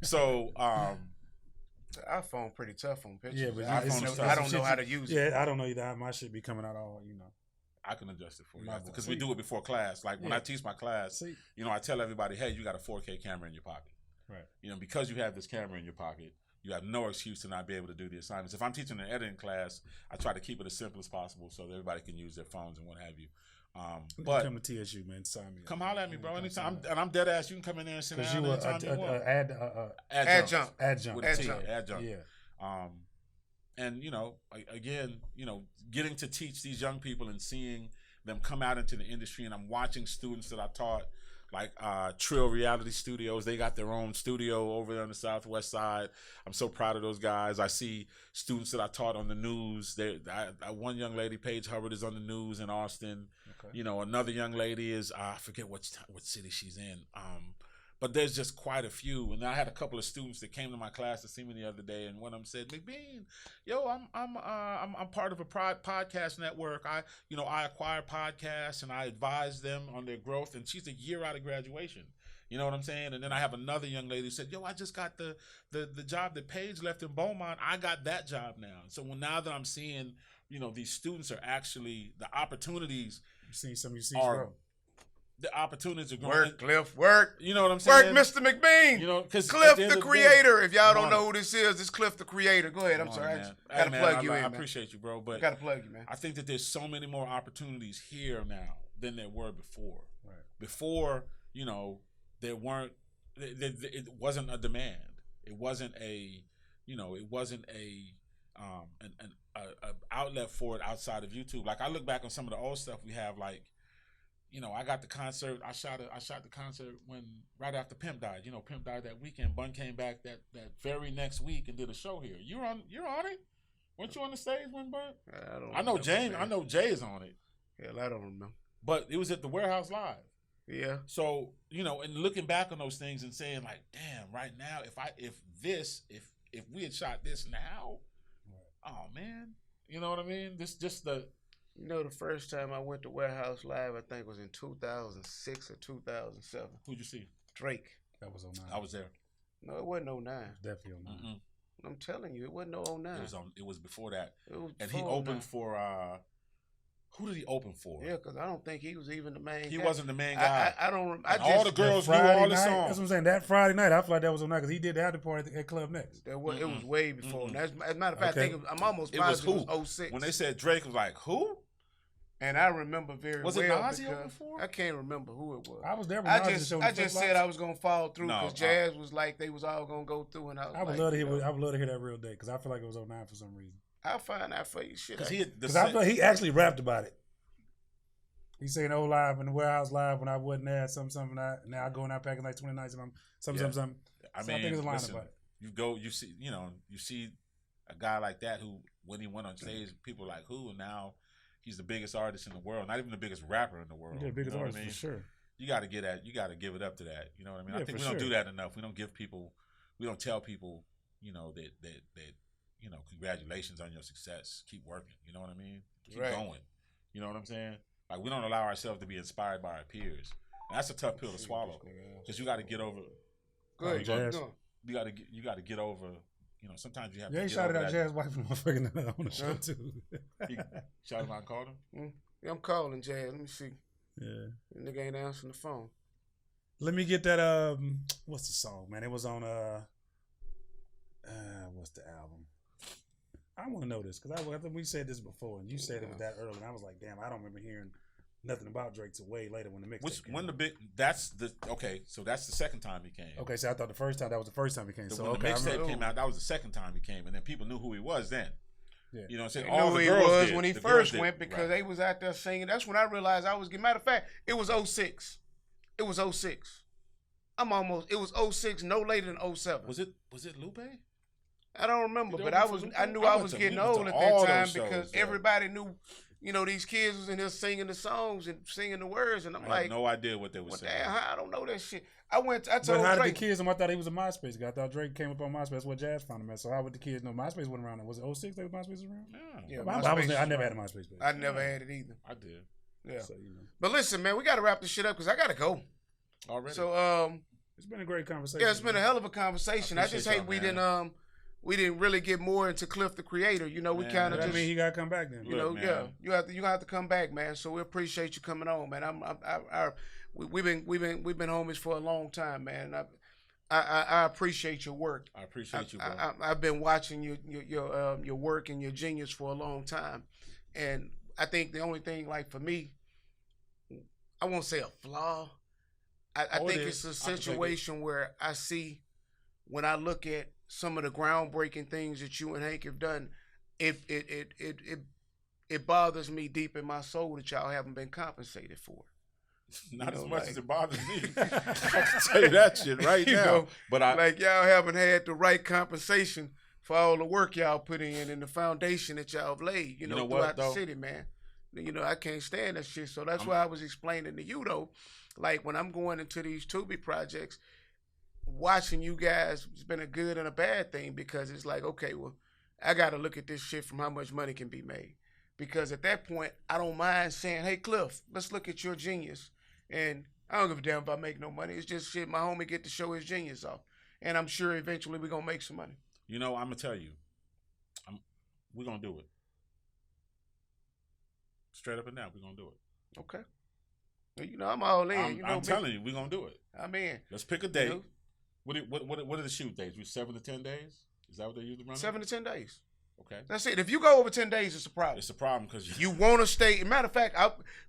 So, the iPhone pretty tough on pictures. Yeah, but I don't know how to use it. Yeah, I don't know either how my shit be coming out all, I can adjust it for you My because boy. we do it before class. Like when I teach my class, See? I tell everybody, hey, you got a 4K camera in your pocket. Right. Because you have this camera in your pocket, you have no excuse to not be able to do the assignments. If I'm teaching an editing class, I try to keep it as simple as possible so that everybody can use their phones and what have you. But come to TSU, man. Sign me up. come holler at me, bro. Anytime. I'm dead ass. You can come in there and sit down anytime you want. Adjunct. Adjunct. Yeah. And again, getting to teach these young people and seeing them come out into the industry, and I'm watching students that I taught, like Trill Reality Studios. They got their own studio over there on the Southwest side. I'm so proud of those guys. I see students that I taught on the news. One young lady, Paige Hubbard, is on the news in Austin. Okay. Another young lady is I forget what city she's in. But there's just quite a few, and I had a couple of students that came to my class to see me the other day, and one of them said, "Mcbean, yo, I'm part of a podcast network. I acquire podcasts and I advise them on their growth." And she's a year out of graduation. You know what I'm saying? And then I have another young lady who said, "Yo, I just got the job that Paige left in Beaumont. I got that job now." So now that I'm seeing, these students are actually the opportunities. You see some you see, bro. The opportunities are going. Work, Cliff, work. You know what I'm saying? Work, Mr. McBean. Because Cliff the creator. If y'all don't know who this is, it's Cliff the creator. Go ahead. I'm sorry. I gotta plug you in. I appreciate you, bro. But gotta plug you, man. I think that there's so many more opportunities here now than there were before. Right. Before, there weren't. It wasn't a demand. It wasn't a. It wasn't an outlet for it outside of YouTube. Like I look back on some of the old stuff we have, like. I got the concert. I shot the concert right after Pimp died. Pimp died that weekend. Bun came back that very next week and did a show here. You're on it. Weren't you on the stage when Bun? I know James. I know Jay is on it. Hell, I don't remember. But it was at the Warehouse Live. Yeah. So and looking back on those things and saying like, damn, right now, if we had shot this now, oh man, you know what I mean? This just the. The first time I went to Warehouse Live, I think was in 2006 or 2007. Who'd you see? Drake. That was 09. I was there. No, it wasn't 09. Definitely 09. Mm-mm. I'm telling you, it wasn't 09. It was before that. It was and before he opened 09. for who did he open for? Yeah, because I don't think he was even the main guy. He wasn't the main guy. I don't. All the girls knew all the songs. That's what I'm saying. That Friday night, I feel like that was 09 because he did the after party at Club Next. It was way before. As a matter of fact, I think I'm almost positive it was 06. When they said Drake, was like, who? And I remember very was well. Was it Nazi before? I can't remember who it was. I was there when I just said I was gonna follow through because Jazz was like they was all gonna go through, and I would love to hear that real day because I feel like it was 09 for some reason. I'll find out for you. Shit, because I feel like he actually rapped about it. He saying "Oh Live" in the Warehouse Live when I wasn't there. Something. Now I go and I packing like 20 nights and I'm something. I think it's a line about it. You see a guy like that who when he went on stage, people were like who, and now. He's the biggest artist in the world, not even the biggest rapper in the world. Yeah, the biggest artist for sure. You got to give it up to that. You know what I mean? Yeah, I think we don't do that enough. We don't tell people, that congratulations on your success. Keep working. You know what I mean? Keep going. You know what I'm saying? Like we don't allow ourselves to be inspired by our peers. And that's a tough pill to swallow because you got to get over. Go ahead, You got to get over. Sometimes you have to. Yeah, he shouted out Jazz wife on the show too. He shouted him out and called him? Yeah, I'm calling Jazz. Let me see. Yeah. The nigga ain't answering the phone. Let me get that what's the song, man? It was on what's the album? I want to know this because I think we said this before and you said it was that early and I was like, damn, I don't remember hearing nothing about Drake till way later when the mixtape came out. So that's the second time he came. Okay, so I thought the first time he came. When the mixtape came out, that was the second time he came, and then people knew who he was then. Yeah. You know what I'm saying? They knew who he was when he first went because they was out there singing. That's when I realized I was getting. Matter of fact, it was 06. It was 06. It was 06, no later than 07. Was it Lupe? I don't remember, but I knew I was getting old at that time because everybody knew you know, these kids was in here singing the songs and singing the words, and I'm I like, had no idea what they were what the saying. hell? I don't know that shit. I told But how did the Drake. kids know? I thought he was a MySpace guy. I thought Drake came up on MySpace. That's what Jazz found him at. So how would the kids know? MySpace wasn't around. Was it 06 that MySpace was around? Yeah, I never had a MySpace page. I never had it either. I did. Yeah. So, you know. But listen, man, we got to wrap this shit up because I got to go. Already. So, It's been a great conversation. yeah, it's been a hell of a conversation. I just hate we didn't really get more into Cliff the creator. You know, we Man, kind of I just, mean, he gotta come back then. you know, Look, yeah, man. you gonna have to come back, man. So we appreciate you coming on, man. We've been homies for a long time, man. I appreciate your work. I appreciate you, bro. I've been watching your work and your genius for a long time, and I think the only thing, like for me, I won't say a flaw. I think it's a situation where I see when I look at some of the groundbreaking things that you and Hank have done, it bothers me deep in my soul that y'all haven't been compensated for. Not as know, much like- as it bothers me. I can tell you that shit right You now. know, But I Like y'all haven't had the right compensation for all the work y'all put in and the foundation that y'all have laid, you know know what, throughout the though? city, man. You know, I can't stand that shit. So that's why I was explaining to you though, like when I'm going into these Tubi projects, watching you guys has been a good and a bad thing because it's like, okay, well, I got to look at this shit from how much money can be made. Because at that point, I don't mind saying, hey, Cliff, let's look at your genius. And I don't give a damn if I make no money. It's just shit, my homie get to show his genius off. And I'm sure eventually we're going to make some money. you know, I'm gonna tell you. We're gonna do it. Straight up and down, we're gonna do it. Okay. Well, you know, I'm all in. I'm, you know I'm me. telling you, we're gonna do it. I'm in. Let's pick a date. You know, What are the shoot days? We 7 to 10 days? Is that what they usually run? 7 to 10 days. Okay. That's it. If you go over 10 days, it's a problem. It's a problem because You want to stay. Matter of fact,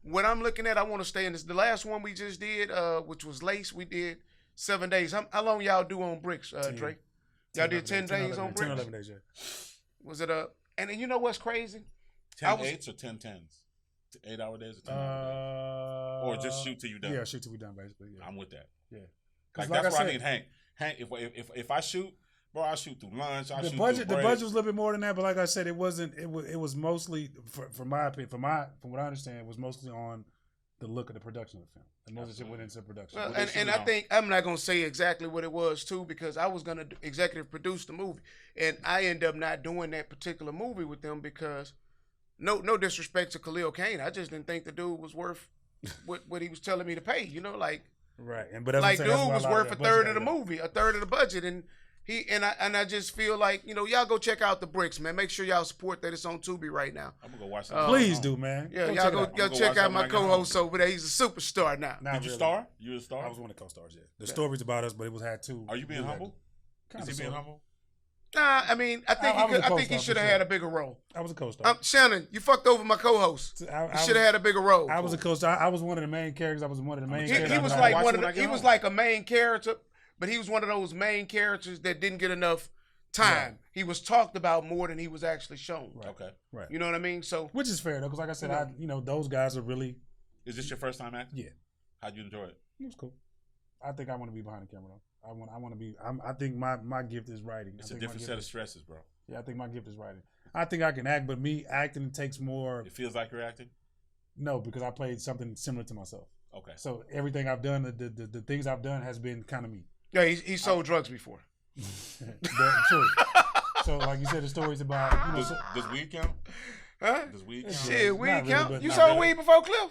what I'm looking at, I want to stay in this. The last one we just did, which was Lace, we did 7 days. How long y'all do on bricks, Drake? Y'all did 10 days on 10, bricks? 11 days, yeah. Was it and then you know what's crazy? 10 8s or 10 10s? 8 hour days or 10 hour days? Or just shoot till you done? Yeah, shoot till we done, basically. Yeah. I'm with that. Yeah. Like, like that's I why I said- need Hank. Hank, if I shoot, bro, I shoot through lunch. I The shoot budget through was breaks. a little bit more than that, but like I said, it wasn't. It was mostly, from my opinion, from what I understand, it was mostly on the look of the production of the film. And most of it went into production. Well, What they and shooting I on? think I'm not gonna say exactly what it was too because I was gonna executive produce the movie, and I end up not doing that particular movie with them because no disrespect to Khalil Kane, I just didn't think the dude was worth what he was telling me to pay. You know, like Right, and but that's like what dude I'm saying, that's was why a lot worth a that third budget of the got movie, a third of the budget, and I just feel like, you know, y'all go check out the bricks, man. Make sure y'all support that. It's on Tubi right now. I'm gonna go watch got. that. Please do, man. Yeah, y'all check it go out. I'm gonna check watch that out when my I get home. co-host over there. He's a superstar now. Not Did you really. star? You a star? I was one of the co-stars. Yeah, the story's about us, but it had two. Are you being humble? Kind Is of he being humble? Nah, I mean, I think I was a I think he co-star should for have sure. had a bigger role. I was a co-star. Shannon, you fucked over my co-host. You should have had a bigger role. I was a co-star. I was one of the main characters. I was one of the main characters. He was I like watch one it of when I the, get he was home. like a main character, but he was one of those main characters that didn't get enough time. Right. He was talked about more than he was actually shown. Right. Okay. Right. You know what I mean? So Which is fair though, because like I said, those guys are really. Is this your first time acting? Yeah. How'd you enjoy it? It was cool. I think I want to be behind the camera though. I want to be. I think my gift is writing. It's I a think different my set gift of stresses, bro. Yeah, I think my gift is writing. I think I can act, but me acting takes more. It feels like you're acting. No, because I played something similar to myself. Okay. So everything I've done, the things I've done has been kind of me. yeah, he sold drugs before. True. So like you said, the stories about Does weed count? Huh? Does weed count? Shit, Not weed really, count. but You not sold really. weed before Cliff?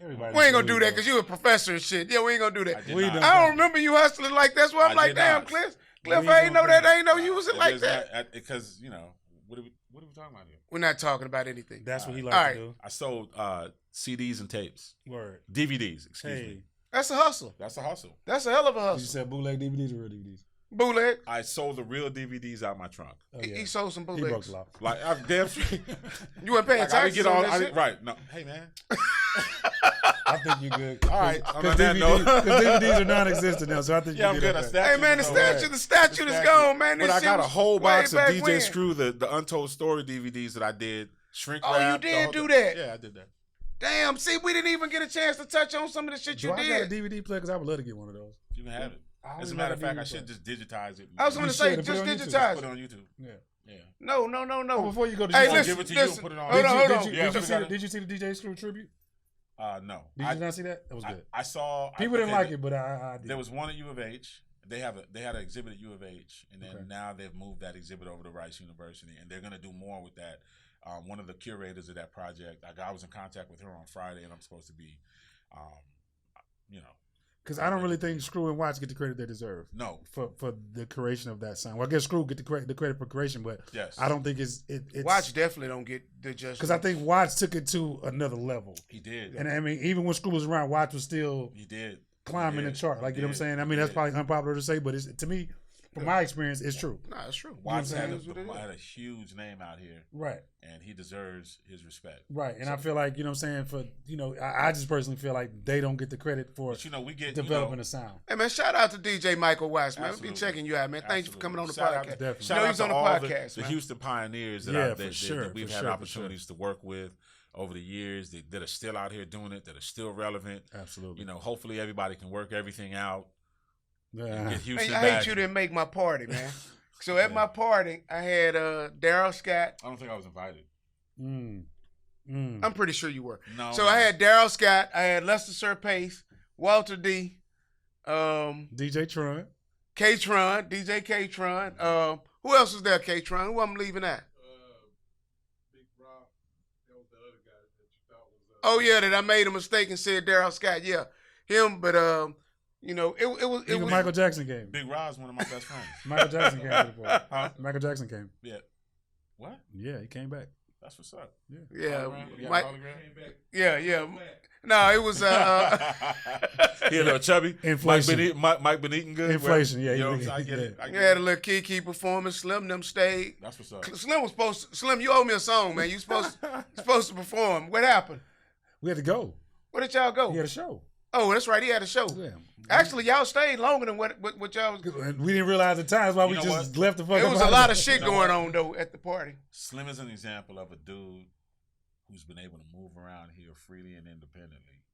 everybody. We ain't gonna do weed, that because you a professor and shit. Yeah, we ain't gonna do I that. did We not. done- I don't remember you hustling like that's why I'm I like, did damn, not. Cliff, We I ain't don't know that. do I ain't know you was like It that. Because what are we talking about here? We're not talking about anything. That's what he All likes right. to do. I sold CDs and tapes, Word. DVDs. Excuse Hey, me. That's a hustle. That's a hustle. That's a hell of a you hustle. said bootleg DVDs or real DVDs? Bootleg. I sold the real DVDs out my trunk. Oh, He yeah. sold some He broke bootlegs. the law. Like I'm damn straight. You weren't paying Like, I didn't taxes get on all. that I shit? didn't, right? No. Hey man. I think you're good. All right. On Because that note. DVDs are non-existent now, so I think Yeah, I'm you good. get A up statue Hey man, the is statue, over. the statue is gone, man. This But I shit got a was whole way box of back DJ when. Screw, the Untold Story DVDs that I did. Shrink Oh, you wrap, did the whole do thing. that? Yeah, I did that. Damn, see, we didn't even get a chance to touch on some of the shit Do you I got a did. DVD player? Because I would love to get one of those. You can have it. I As a always matter got of fact, DVD I should player. just digitize it. I was going You to say, should, just put it on YouTube. digitize put it it. on YouTube. Yeah. Yeah. No. Oh, before you go, Hey, I'll listen, give it to you and listen. put it on. Hold on. Did you see the DJ Screw tribute? No. Did you not see that? That was good. I saw. People didn't like it, but I did. There was one at U of H. They had an exhibit at U of H, and then now they've moved that exhibit over to Rice University, and they're going to do more with that. One of the curators of that project, I was in contact with her on Friday, and I'm supposed to be, because I don't really think Screw and Watts get the credit they deserve. No, for the creation of that sound. Well, I guess Screw get the credit for creation, but yes. I don't think it's Watts definitely don't get the justice because I think Watts took it to another level. He did, and I mean, even when Screw was around, Watts was still climbing the chart. Like you know what I'm saying? I mean, that's probably unpopular to say, but it's to me, from my experience, it's true. Nah, it's true. Watts had a huge name out here, right? And he deserves his respect, right? And I feel like you know what I'm saying I just personally feel like they don't get the credit for we get developing a sound. Hey man, shout out to DJ Michael Watts, man. We'll be checking you out, man. Thanks for coming on the podcast. Definitely. Shout out he's to on the all podcast, the Houston pioneers that we've had opportunities to work with over the years that are still out here doing it, that are still relevant. Absolutely. Hopefully everybody can work everything out. Yeah. Hey, I hate you didn't make my party, man. So at my party, I had Daryl Scott. I don't think I was invited. I'm pretty sure you were. No. So I had Daryl Scott. I had Lester Sir-Pace, Walter D, DJ Tron, K-Tron, DJ K-Tron. Who else was there? K-Tron. Who I'm leaving at? Big Rob. That was the other guy that you thought was. Oh yeah, that I made a mistake and said Daryl Scott. Yeah, him. But it was Michael Jackson came. Big Rob's one of my best friends. Michael Jackson came to the party. Huh? Michael Jackson came. Yeah. What? Yeah, he came back. That's what's up. Yeah. Mike. Yeah. No, it was He a little chubby. Inflation. Mike been eating good. Inflation. Yeah, I get it. You had a little Kiki performance. Slim them stayed. That's what's up. Slim was supposed to. Slim, you owe me a song, man. You supposed to perform. What happened? We had to go. Where did y'all go? He had a show. Oh, that's right. He had a show. Yeah. Actually, y'all stayed longer than what y'all was. We didn't realize the time. That's why we just left the fuck. There was a lot of shit going on though at the party. Slim is an example of a dude who's been able to move around here freely and independently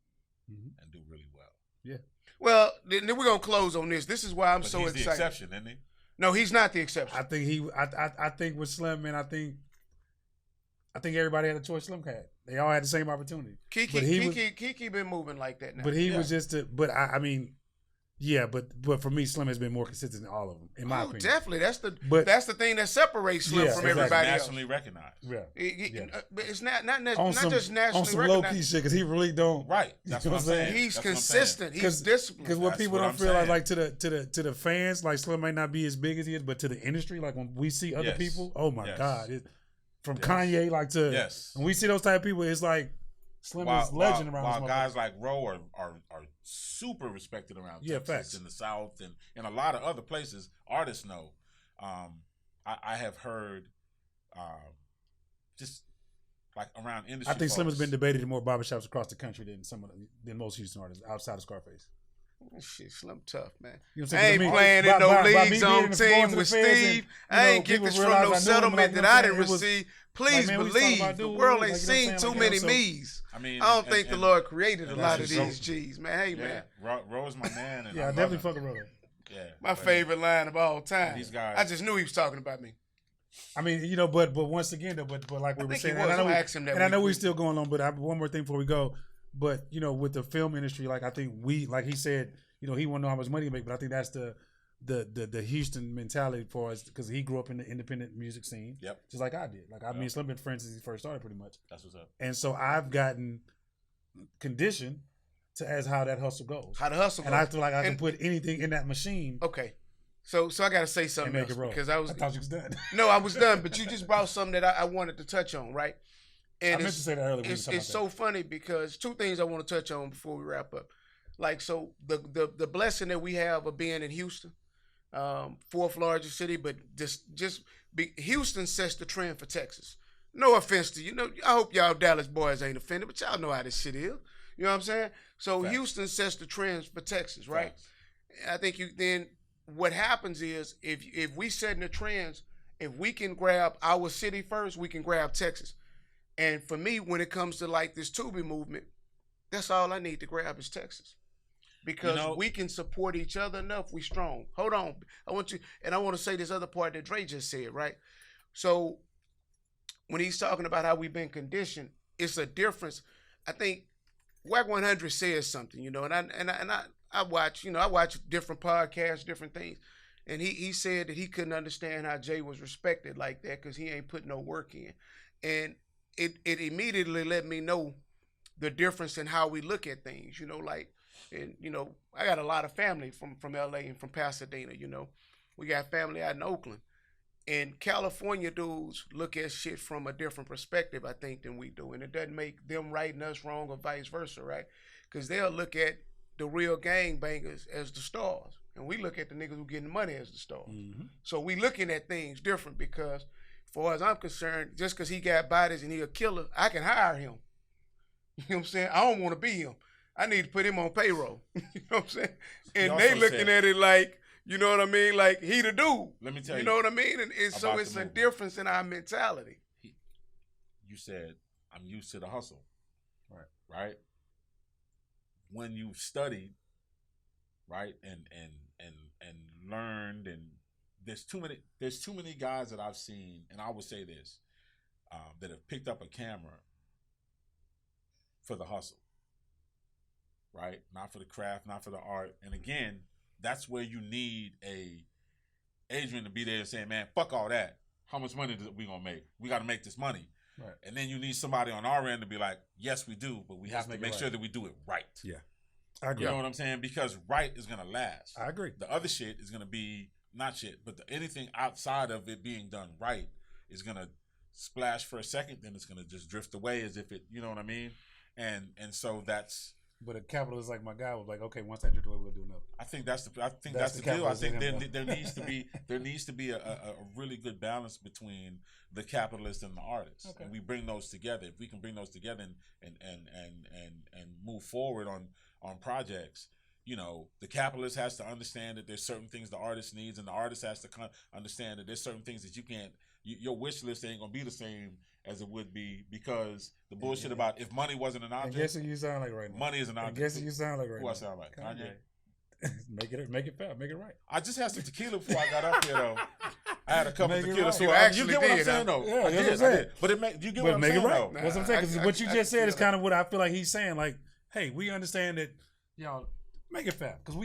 and do really well. Yeah. Well, then we're gonna close on this. This is why I'm so he's excited. The exception, isn't he? No, he's not the exception. I think I think with Slim, man, I think everybody had a choice Slim had. They all had the same opportunity. Kiki been moving like that now. But he was just I mean, yeah, but for me, Slim has been more consistent than all of them, in my opinion. Definitely. That's the thing that separates Slim from everybody else. Nationally recognized. Yeah. But it's not just nationally on some recognized. low key shit because he really don't. Right. That's what I'm saying. He's consistent. He's disciplined. Because what people don't feel like to the fans, like Slim might not be as big as he is, but to the industry, like when we see other people, oh my God, from Kanye to when we see those type of people, it's like Slim is legend around. While guys like Roe are super respected around Texas in the South and in a lot of other places, artists know. I have heard just like around industry. I think Slim has been debated in more barbershops across the country than most Houston artists outside of Scarface. Shit, Slim tough, man. You know I ain't playing in no leagues on team with Steve. I ain't get this from no settlement that I didn't receive. Please believe the world ain't seen too many me's. I don't think the Lord created a lot of these G's, man. Hey, man. Roe is my man. And I definitely fuck with Roe. Yeah, my favorite line of all time. These guys. I just knew he was talking about me. I mean, but once again, but like we were saying, I know we're still going on, but I have one more thing before we go. But with the film industry, like I think like he said, he won't know how much money he make, but I think that's the Houston mentality for us because he grew up in the independent music scene, just like I did. Like me and Slim been friends since he first started, pretty much. That's what's up. And so I've gotten conditioned to as how that hustle goes. How the hustle goes. And I feel like I can put anything in that machine. Okay. So I got to say something else because I thought you was done. No, I was done, but you just brought something that I wanted to touch on, right? And I meant to say that earlier. It's so funny because two things I want to touch on before we wrap up. Like, so the blessing that we have of being in Houston, fourth largest city, but Houston sets the trend for Texas. No offense to you. I hope y'all Dallas boys ain't offended, but y'all know how this shit is. You know what I'm saying? So Houston sets the trends for Texas, right? I think then what happens is if we setting the trends, if we can grab our city first, we can grab Texas. And for me, when it comes to like this Tubi movement, that's all I need to grab is Texas. Because we can support each other enough, we strong. Hold on. I want to say this other part that Dre just said, right? So when he's talking about how we've been conditioned, it's a difference. I think Whack 100 says something, you know, and I watch, you know, I watch different podcasts, different things, and he said that he couldn't understand how Jay was respected like that because he ain't put no work in, and it immediately let me know the difference in how we look at things, you know, like, and you know, I got a lot of family from LA and from Pasadena, you know, we got family out in Oakland. And California dudes look at shit from a different perspective, I think, than we do. And it doesn't make them right and us wrong or vice versa, right? Because they'll look at the real gangbangers as the stars. And we look at the niggas who getting money as the stars. Mm-hmm. So we looking at things different because, as far as I'm concerned, just because he got bodies and he a killer, I can hire him. You know what I'm saying? I don't want to be him. I need to put him on payroll. You know what I'm saying? And they looking at it like, you know what I mean? Like, he the dude. Let me tell you. You know what I mean? And so it's a difference in our mentality. You said, I'm used to the hustle. Right? When you've studied, right, and learned, and there's too many guys that I've seen, and I would say this, that have picked up a camera for the hustle. Right? Not for the craft, not for the art. And again, that's where you need a Adrian to be there and saying, man, fuck all that. How much money we gonna make? We got to make this money. Right. And then you need somebody on our end to be like, yes, we do, but we have to make sure that we do it right. Yeah. I agree. You know what I'm saying? Because right is gonna last. I agree. The other shit is gonna be not shit, but anything outside of it being done right is gonna splash for a second, then it's gonna just drift away as if it, you know what I mean? And so that's. But a capitalist like my guy was like, okay, once I drift away, we'll do another. I think that's the deal. I think there needs to be a really good balance between the capitalist and the artist, and we bring those together. If we can bring those together and move forward on projects, you know, the capitalist has to understand that there's certain things the artist needs, and the artist has to understand that there's certain things that you can't. Your wish list ain't gonna be the same as it would be because the bullshit about if money wasn't an object. I guess what you sound like right now. Money is an object. I guess what you sound like right now. Who I sound like? Kanye. Make it fair. Make it right. I just had some tequila before I got up here, though. I had a couple of tequila. Right. So you get what I'm saying, though. Yeah, I did. But you get what I'm saying, though. That's what I'm saying. Because what you just said is kind of what I feel like he's saying. Like, hey, we understand that, y'all. Make it fair, because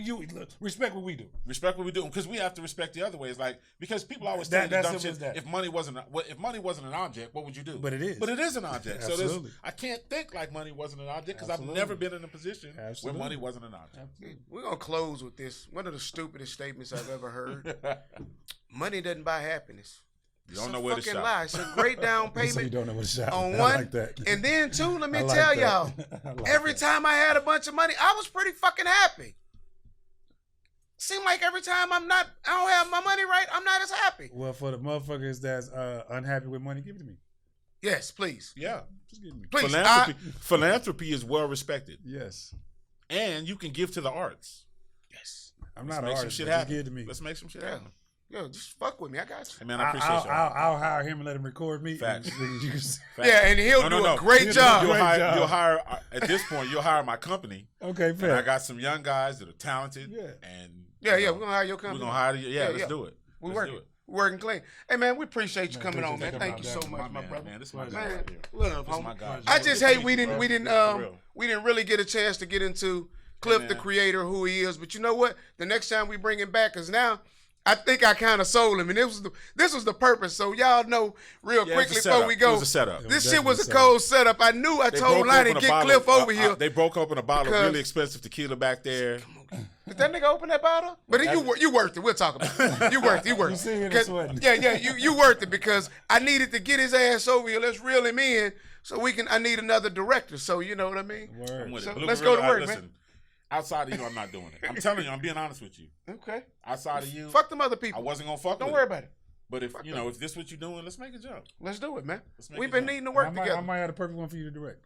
respect what we do. Respect what we do, because we have to respect the other ways. Like, because people always tell you dumb shit. If money wasn't an object, what would you do? But it is. But it is an object. Absolutely. So I can't think like money wasn't an object because I've never been in a position where money wasn't an object. Absolutely. We're gonna close with this. One of the stupidest statements I've ever heard. Money doesn't buy happiness. You don't know where to shop. Lie. It's a great down payment. So you don't know where to shop. On one, like that. And then two, let me tell y'all, every time I had a bunch of money, I was pretty fucking happy. Seem like every time I don't have my money right, I'm not as happy. Well, for the motherfuckers that's unhappy with money, give it to me. Yes, please. Yeah, just give it to me. Please. Philanthropy is well respected. Yes, and you can give to the arts. Yes, I'm not an artist. Just give it to me. Let's make some shit happen. Yo, just fuck with me. I got you. Hey, man, I appreciate you. I'll hire him and let him record me. Facts. Facts. Yeah, and he'll do a great job. You'll hire at this point. You'll hire my company. Okay, fair. And I got some young guys that are talented. Yeah. And we're gonna hire your company. We're gonna hire you. Yeah, let's do it. We're working clean. Hey man, we appreciate you coming on, man. Thank you so much, my brother. Man, this is my guy. Man, love, homie. I just hate we didn't really get a chance to get into Cliff, the creator, who he is. But you know what? The next time we bring him back, because now I think I kind of sold him, and this was the purpose. So y'all know real quickly before we go. It was a setup. This shit was a cold setup. I knew I told Lonnie to get Cliff over here. They broke open a bottle of really expensive tequila back there. Did that nigga open that bottle? But you worth it. We'll talk about it. You worth it. You see him sweating. Yeah, you worth it because I needed to get his ass over here. Let's reel him in so I need another director. So you know what I mean? So let's go to work, man. Outside of you, I'm not doing it. I'm telling you, I'm being honest with you. Okay. Outside of you, fuck them other people. I wasn't gonna fuck. Don't worry about it. But if if this what you're doing, let's make a jump. Let's do it, man. We've been needing to work together. I might have the perfect one for you to direct.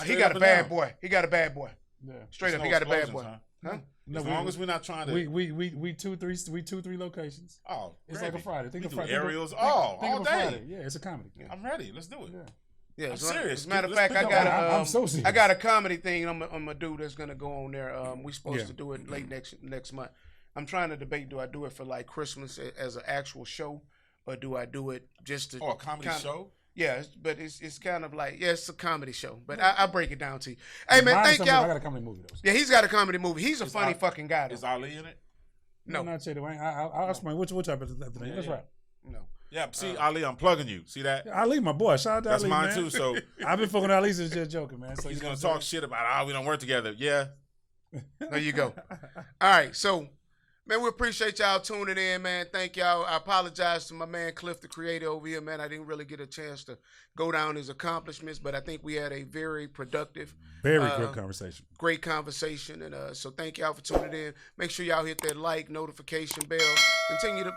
He got a bad boy. He got a bad boy. Yeah. Straight up, he got a bad boy. Huh? No, as long as we're not trying to. We 2-3 locations. Oh, it's like a Friday. Think we of Friday. Aerials. All day. Friday. Yeah, it's a comedy. Yeah. I'm ready. Let's do it. Yeah, I'm serious. As a matter of fact, I'm so serious. I got a comedy thing I'm gonna do that's gonna go on there. We supposed to do it late next month. I'm trying to debate, do I do it for like Christmas as an actual show, or do I do it just to? Oh, a comedy show? Yeah, but it's kind of like it's a comedy show. But I'll break it down to you. Hey man, thank y'all. I got a comedy movie though. Yeah, he's got a comedy movie. He's a funny fucking guy. Though. Is Ali in it? No, not Shady Wayne. I'll explain which type of thing. That's right. No. Yeah, see, Ali, I'm plugging you. See that? Ali, my boy. Shout out to That's Ali, mine man. too. So I've been fucking Ali since just joking, man. So he's you know gonna what I'm talk shit about we don't work together. Yeah. There you go. All right, so man, we appreciate y'all tuning in, man. Thank y'all. I apologize to my man Cliff, the creator over here, man. I didn't really get a chance to go down his accomplishments, but I think we had a very productive, very good conversation. Great conversation, and so thank y'all for tuning in. Make sure y'all hit that like, notification bell. Continue to,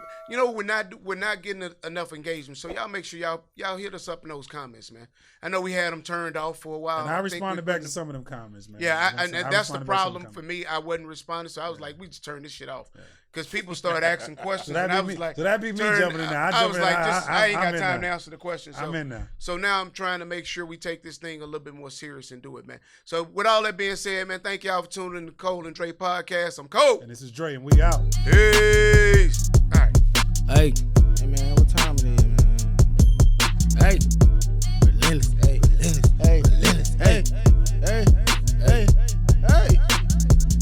we're not getting enough engagement, so y'all make sure y'all hit us up in those comments, man. I know we had them turned off for a while. And I responded back to some of them comments, man. Yeah, and that's the problem for me. I wasn't responding, so I was like, we just turn this shit off. Because people started asking questions, and I was like, so that be me jumping in there. I was like, I ain't got time to answer the questions. So, I'm in there. So now I'm trying to make sure we take this thing a little bit more serious and do it, man. So with all that being said, man, thank y'all for tuning in to Cole and Dre podcast. I'm Cole. And this is Dre, and we out. Peace. All right. Hey man, what time it is, man? Hey, relentless. Hey, relentless. Hey, hey.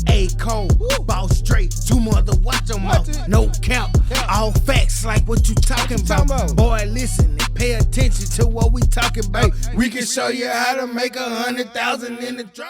Hey, Cole, boss straight, two mother, watch them out. No cap, all facts like what you talking about. Boy, listen and pay attention to what we talking about. We can show you how to make 100,000 in the drop.